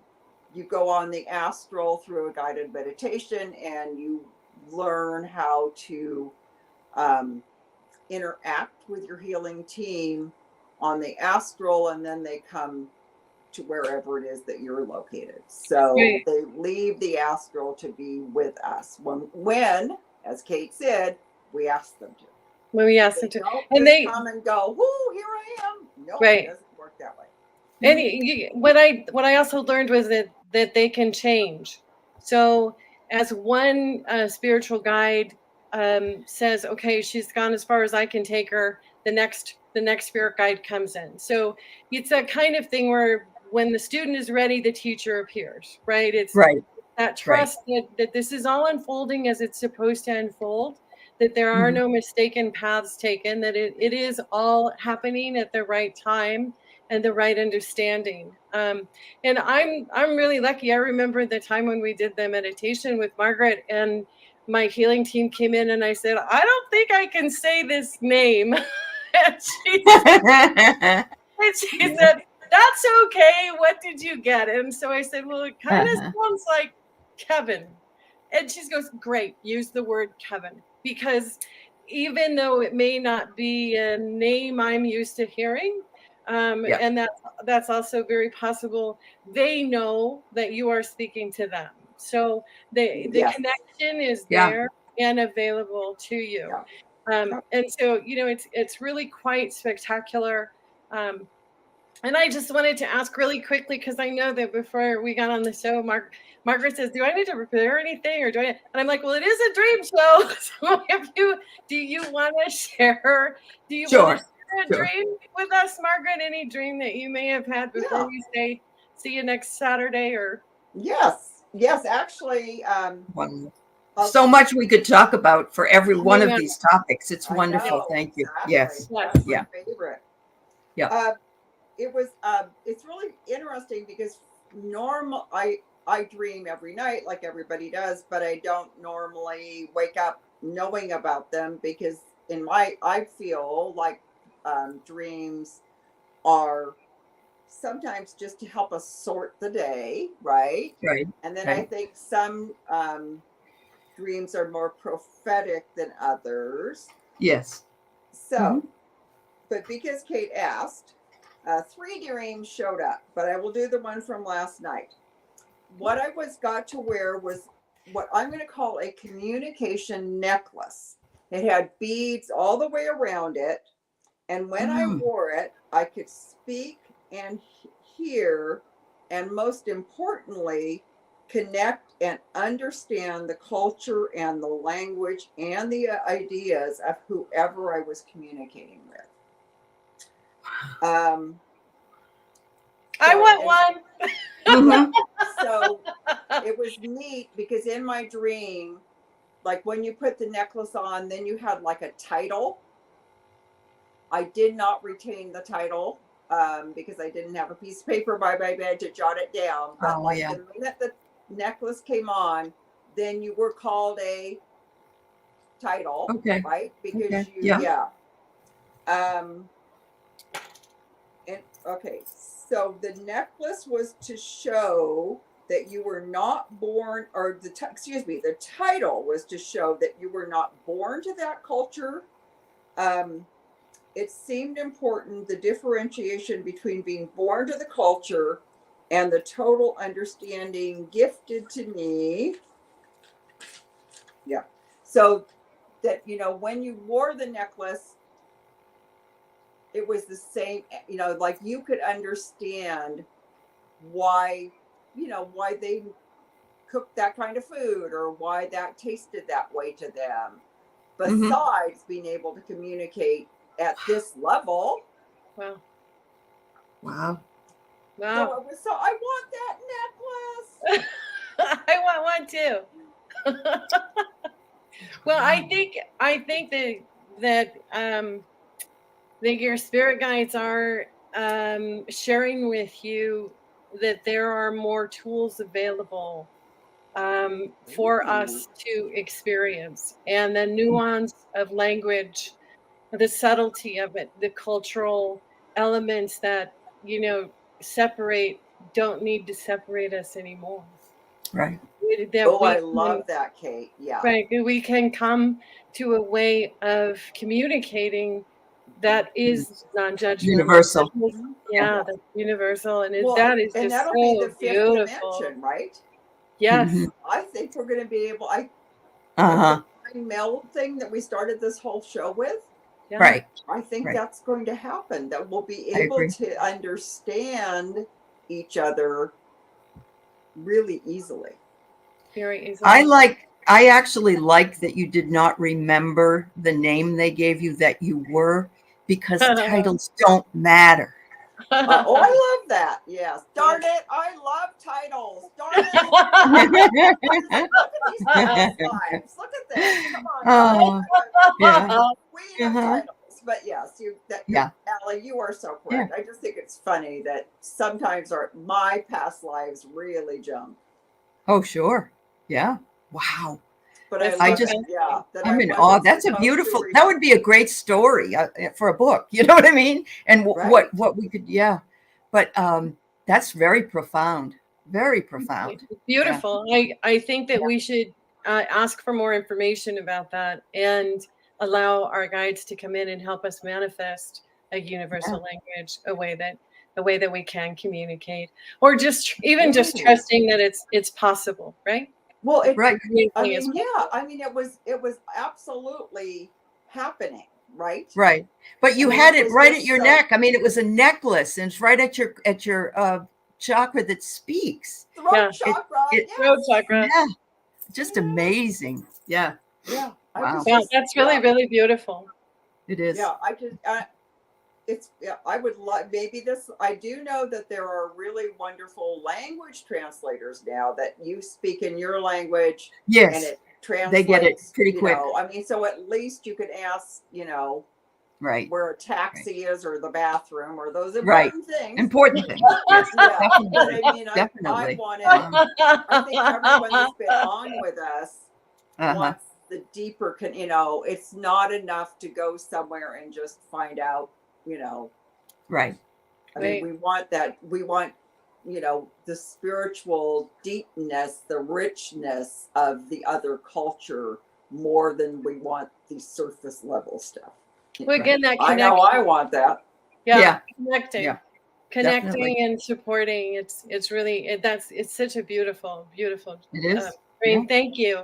you go on the astral through a guided meditation, and you learn how to interact with your healing team on the astral, and then they come to wherever it is that you're located. So Right. they leave the astral to be with us when, as Kate said, we ask them to. When we ask them They to, don't and just they come and go, whoo, here I am. No, it right. doesn't work that way. And what I also learned was that they can change. So as one spiritual guide says, okay, she's gone as far as I can take her. The next spirit guide comes in. So it's that kind of thing where when the student is ready, the teacher appears. Right? It's Right. that trust that this is all unfolding as it's supposed to unfold. That there are Mhm. no mistaken paths taken. That it is all happening at the right time and the right understanding. And I'm really lucky. I remember the time when we did the meditation with Margaret, and my healing team came in, and I said, I don't think I can say this name. and she said, that's okay. What did you get? And so I said, well, it kind of sounds like Kevin. And she goes, great, use the word Kevin. Because even though it may not be a name I'm used to hearing, Yeah. and that's also very possible, they know that you are speaking to them. So the Yes. connection is Yeah. there and available to you. Yeah. And so, it's really quite spectacular. And I just wanted to ask really quickly, because I know that before we got on the show, Margaret says, do I need to prepare anything, or do I? And I'm like, well, it is a dream show. So do you want to share? Do you want to Sure. share a dream with us, Margaret? Any dream that you may have had before we say, see you next Saturday? Or Yes. Actually, Wonderful. So much we could talk about for every one of these topics. It's wonderful. Thank you. Exactly. Yes. That's Yeah. my favorite. Yeah. It was it's really interesting because I dream every night like everybody does, but I don't normally wake up knowing about them because I feel like dreams are sometimes just to help us sort the day, right? Right. And then I Right. think some dreams are more prophetic than others. Yes. So, but because Kate asked, 3 dreams showed up, but I will do the one from last night. What I got to wear was what I'm going to call a communication necklace. It had beads all the way around it. And when I wore it, I could speak and hear, and most importantly, connect and understand the culture and the language and the ideas of whoever I was communicating with. I want one. So it was neat because in my dream, like when you put the necklace on, then you had like a title. I did not retain the title. because I didn't have a piece of paper by my bed to jot it down. But Oh, like yeah. the minute the necklace came on, then you were called a title, Okay. right? Because Okay. you, Yeah. And okay, so the necklace was to show that you were not born, or the title was to show that you were not born to that culture. It seemed important, the differentiation between being born to the culture and the total understanding gifted to me. Yeah. So that, when you wore the necklace, it was the same, like you could understand why, why they cooked that kind of food or why that tasted that way to them. Mhm. Besides being able to communicate at this level. Wow. Wow. Wow. So I want that necklace. I want one too. Well, I think that your spirit guides are sharing with you that there are more tools available for us to experience, and the nuance of language, the subtlety of it, the cultural elements that separate don't need to separate us anymore. Right. That Oh, we I can, love that, Kate. Yeah. right, we can come to a way of communicating that is non-judgmental. Universal. Yeah, that's universal, and Well, that is and just that'll be the so fifth beautiful. dimension, right? Yes. Mhm. I think we're going to be able, like Uh-huh. the meld thing that we started this whole show with. Yeah. Right. I think Right. that's going to happen, that we'll be I able agree. to understand each other really easily. Very easily. I actually like that you did not remember the name they gave you that you were, because titles don't matter. Oh, I love that. Yes. Darn it. I love titles. Darn it. Look at these past lives. Look at this. Come on, guys. Oh, yeah. Queen of Uh-huh. titles. But yes, Yeah. Aley, you are so correct. I just think it's funny that sometimes my past lives really jump. Oh, sure. Yeah. Wow. But I That's love I so just, it. Yeah. That I'm I in wasn't awe. That's a supposed to beautiful, that would be a great story for a book. You know what I mean? And Right. what we could, yeah. But that's very profound. Very profound. Beautiful. I think that we should ask for more information about that and allow our guides to come in and help us manifest a universal language, a way that we can communicate, or just even just Ooh. trusting that it's possible, right? Well, Right. I mean, it was absolutely happening, right? Right. But you I mean, had it it was right just at your so- neck. I mean, it was a necklace, and it's right at your chakra that speaks. Throat Yeah. chakra. It- yes. Throat chakra. Yeah. Just amazing. Yeah. Yeah. Wow. Yeah, that's really, really beautiful. It is. Yeah. I would like, maybe this, I do know that there are really wonderful language translators now that you speak in your language and Yes. it translates. They get it pretty quick. I mean, so at least you could ask, Right. where a taxi is or the bathroom or those Right. important things. Important things. Yes. Yeah, Definitely. but I mean, I Definitely. wanted, I think everyone that's been on with us Uh-huh. wants the deeper, it's not enough to go somewhere and just find out, Right. I mean, we want the spiritual deepness, the richness of the other culture more than we want the surface level stuff. Well, again, that I connection. know I want that. Yeah. Connecting. Yeah. Connecting Definitely. and supporting. It's really it's such a beautiful It is. dream. Yeah. Thank you.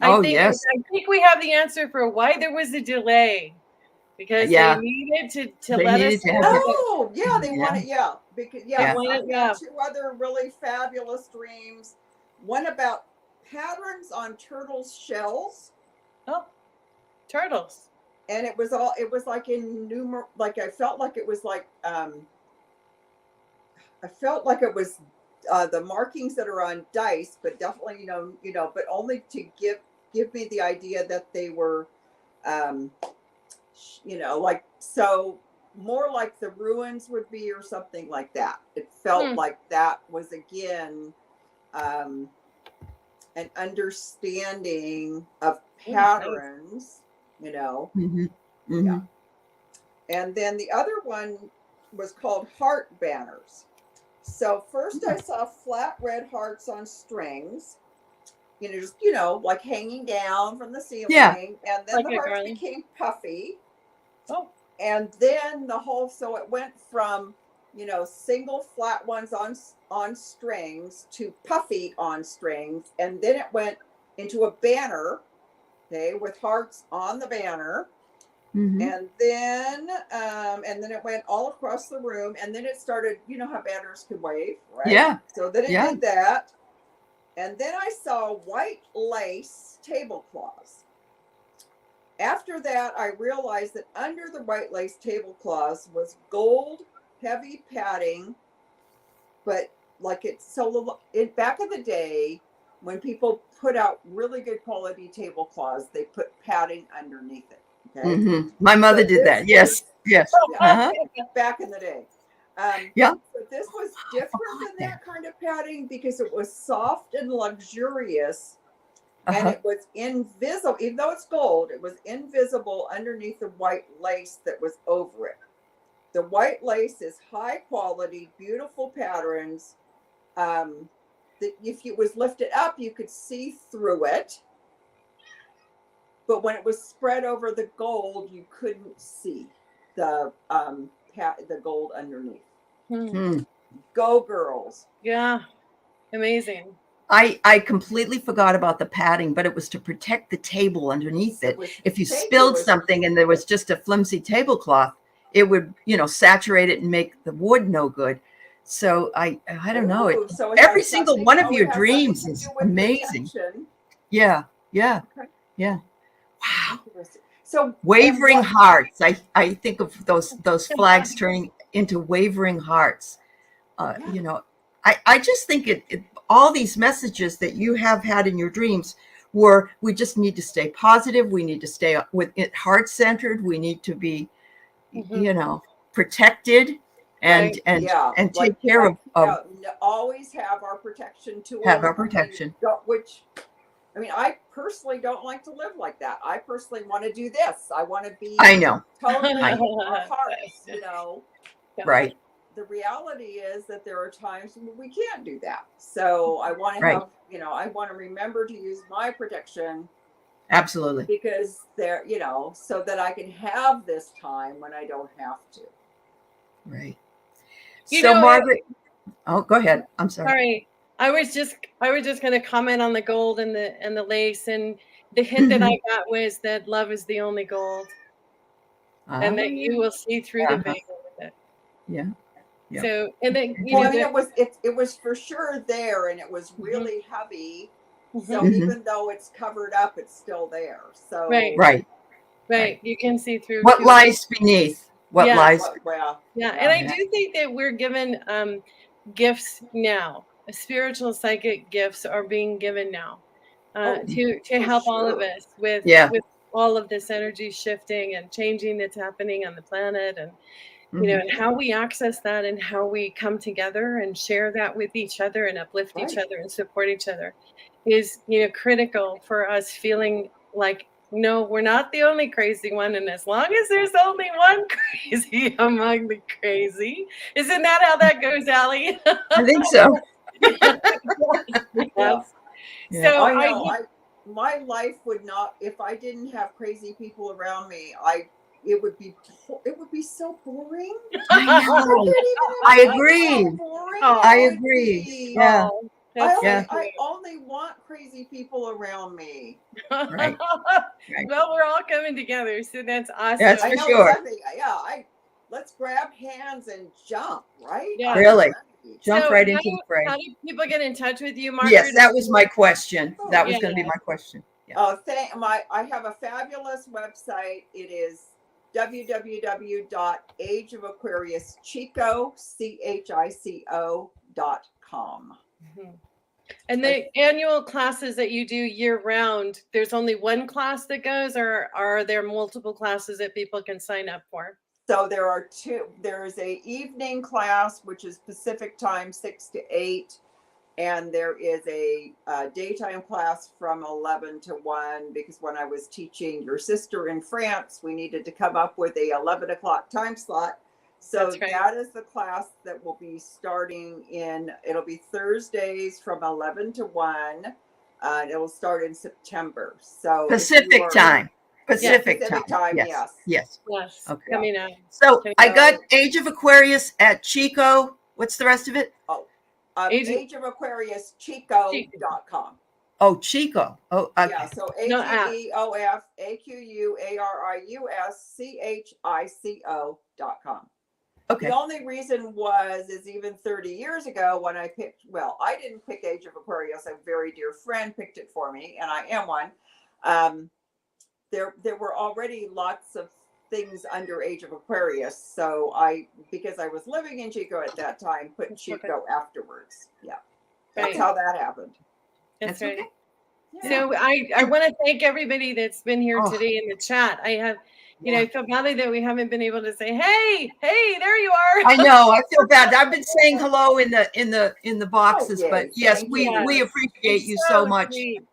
Oh, I yes. think we have the answer for why there was a delay, because Yeah. they needed to They let us needed to have know. it. Oh, yeah, they Yeah. want it. Because Yeah. I had two other really fabulous dreams. One about patterns on turtles' shells. Oh, turtles. And it was like in like I felt like it was like the markings that are on dice, but definitely but only to give me the idea that they were like, so more like the ruins would be, or something like that. It felt like that was again an understanding of patterns, you know. Yeah. And then the other one was called heart banners. So first I saw flat red hearts on strings, you know, just, you know, like hanging down from the ceiling. Yeah. And then Like the a hearts garland. became puffy. Oh. And then the whole, so it went from, you know, single flat ones on strings to puffy on strings. And then it went into a banner, okay, with hearts on the banner. And then it went all across the room, and then it started, you know how banners could wave, right? Yeah. So then it did that. And then I saw white lace tablecloths. After that, I realized that under the white lace tablecloths was gold heavy padding, but like it's so back in the day when people put out really good quality tablecloths, they put padding underneath it. Okay. My mother did that. Yes. Yes. Yeah, back in the day. Yeah. But this was different than that kind of padding because it was soft and luxurious. And it was invisible, even though it's gold, it was invisible underneath the white lace that was over it. The white lace is high quality, beautiful patterns. That if it was lifted up, you could see through it. But when it was spread over the gold, you couldn't see the gold underneath. Go girls. Yeah. Amazing. I completely forgot about the padding, but it was to protect the table underneath it. If you spilled something and there was just a flimsy tablecloth, it would, you know, saturate it and make the wood no good. So I don't know. So every single one of your dreams is amazing. Protection. Yeah. Yeah. Yeah. Wow. So wavering hearts. I think of those flags turning into wavering hearts. You know, I just think all these messages that you have had in your dreams were, we just need to stay positive. We need to stay with it heart-centered. We need to be, you know, protected and take care of always have our protection tools. Have our protection. Which, I mean, I personally don't like to live like that. I personally want to do this. I want to be totally our hearts, you know. Right. The reality is that there are times when we can't do that. So I want to have, you know, I want to remember to use my protection. Absolutely. Because there, you know, so that I can have this time when I don't have to. Right. You so know, Margaret, oh, go ahead. I'm sorry. Sorry. I was just going to comment on the gold and the lace, and the hint that I got was that love is the only gold, and that you will see through the veil with it. Yeah. Yeah. So, and then I mean, it was for sure there, and it was really heavy. So even though it's covered up, it's still there. So right. You can see through what lies beneath. What lies? Yeah, and I do think that we're given gifts now. Spiritual psychic gifts are being given now to help all of us with all of this energy shifting and changing that's happening on the planet, and you know, and how we access that and how we come together and share that with each other and uplift each other and support each other is, you know, critical for us feeling like, no, we're not the only crazy one. And as long as there's only one crazy among the crazy, isn't that how that goes, Aley? I think so. Yes. Yeah. So I know my life would not, if I didn't have crazy people around me, it would be so boring. I agree. I agree. Yeah. I only want crazy people around me. Right. Well, we're all coming together, so that's awesome. That's for sure. Exactly. Yeah. Let's grab hands and jump, right? Yeah. Really. Jump right into the fray. How do people get in touch with you, Margaret? Yes, that was my question. That was going to be my question. Yeah. I have a fabulous website. It is www.ageofaquariuschico.com. And the annual classes that you do year round, there's only one class that goes, or are there multiple classes that people can sign up for? So there's a evening class, which is Pacific time, 6 to 8. And there is a daytime class from 11 to 1, because when I was teaching your sister in France, we needed to come up with a 11 o'clock time slot. So That's right. that is the class that will be starting it'll be Thursdays from 11 to 1. It will start in September. So Pacific time. Pacific Pacific time. time, yes. Yes. Yes. Okay. Coming up. So Okay. I got Age of Aquarius at Chico. What's the rest of it? Age of Aquarius, Chico.com. Oh, Chico. Oh, okay. Yeah, so No app. AGEOFAQUARUSCHICO.com. Okay. The only reason is even 30 years ago when I I didn't pick Age of Aquarius. A very dear friend picked it for me, and I am one. There were already lots of things under Age of Aquarius. So because I was living in Chico at that time, put Chico afterwards. Yeah. That's how that happened. That's right. Okay. Yeah. So I want to thank everybody that's been here today in the chat. I have, I feel badly that we haven't been able to say, hey, there you are. I know. I feel bad. I've been saying hello in the boxes, but yes, we appreciate you so much. Sweet.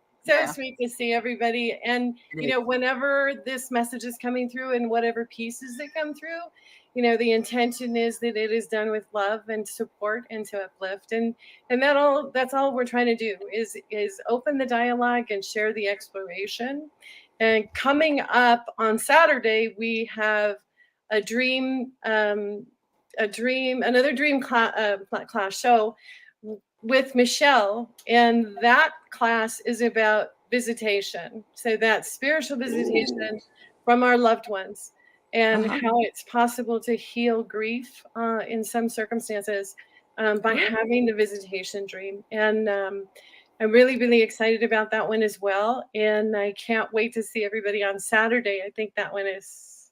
Sweet to see everybody. And, whenever this message is coming through and whatever pieces that come through, the intention is that it is done with love and support and to uplift. And that's all we're trying to do is open the dialogue and share the exploration. And coming up on Saturday, we have another dream class show with Michelle, and that class is about visitation. So that's spiritual visitation from our loved ones, and how it's possible to heal grief in some circumstances by having the visitation dream. And I'm really, really excited about that one as well. And I can't wait to see everybody on Saturday. I think that one is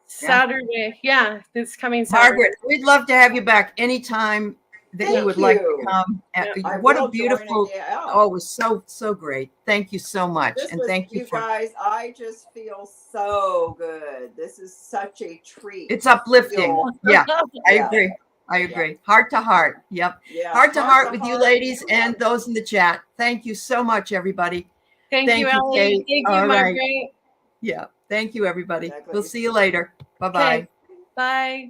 Saturday. Yeah, it's coming Saturday. Margaret, we'd love to have you back anytime that you would like to come. What a beautiful, it was so great. Thank you so much. And thank you guys. I just feel so good. This is such a treat. It's uplifting. Yeah, I agree. Heart to heart. Yep. Yeah. Heart to heart with you ladies and those in the chat. Thank you so much, everybody. Thank you, Aley. Kate. Thank you, Margaret. Yeah. Thank you, everybody. We'll see you later. Bye-bye. Okay. Bye.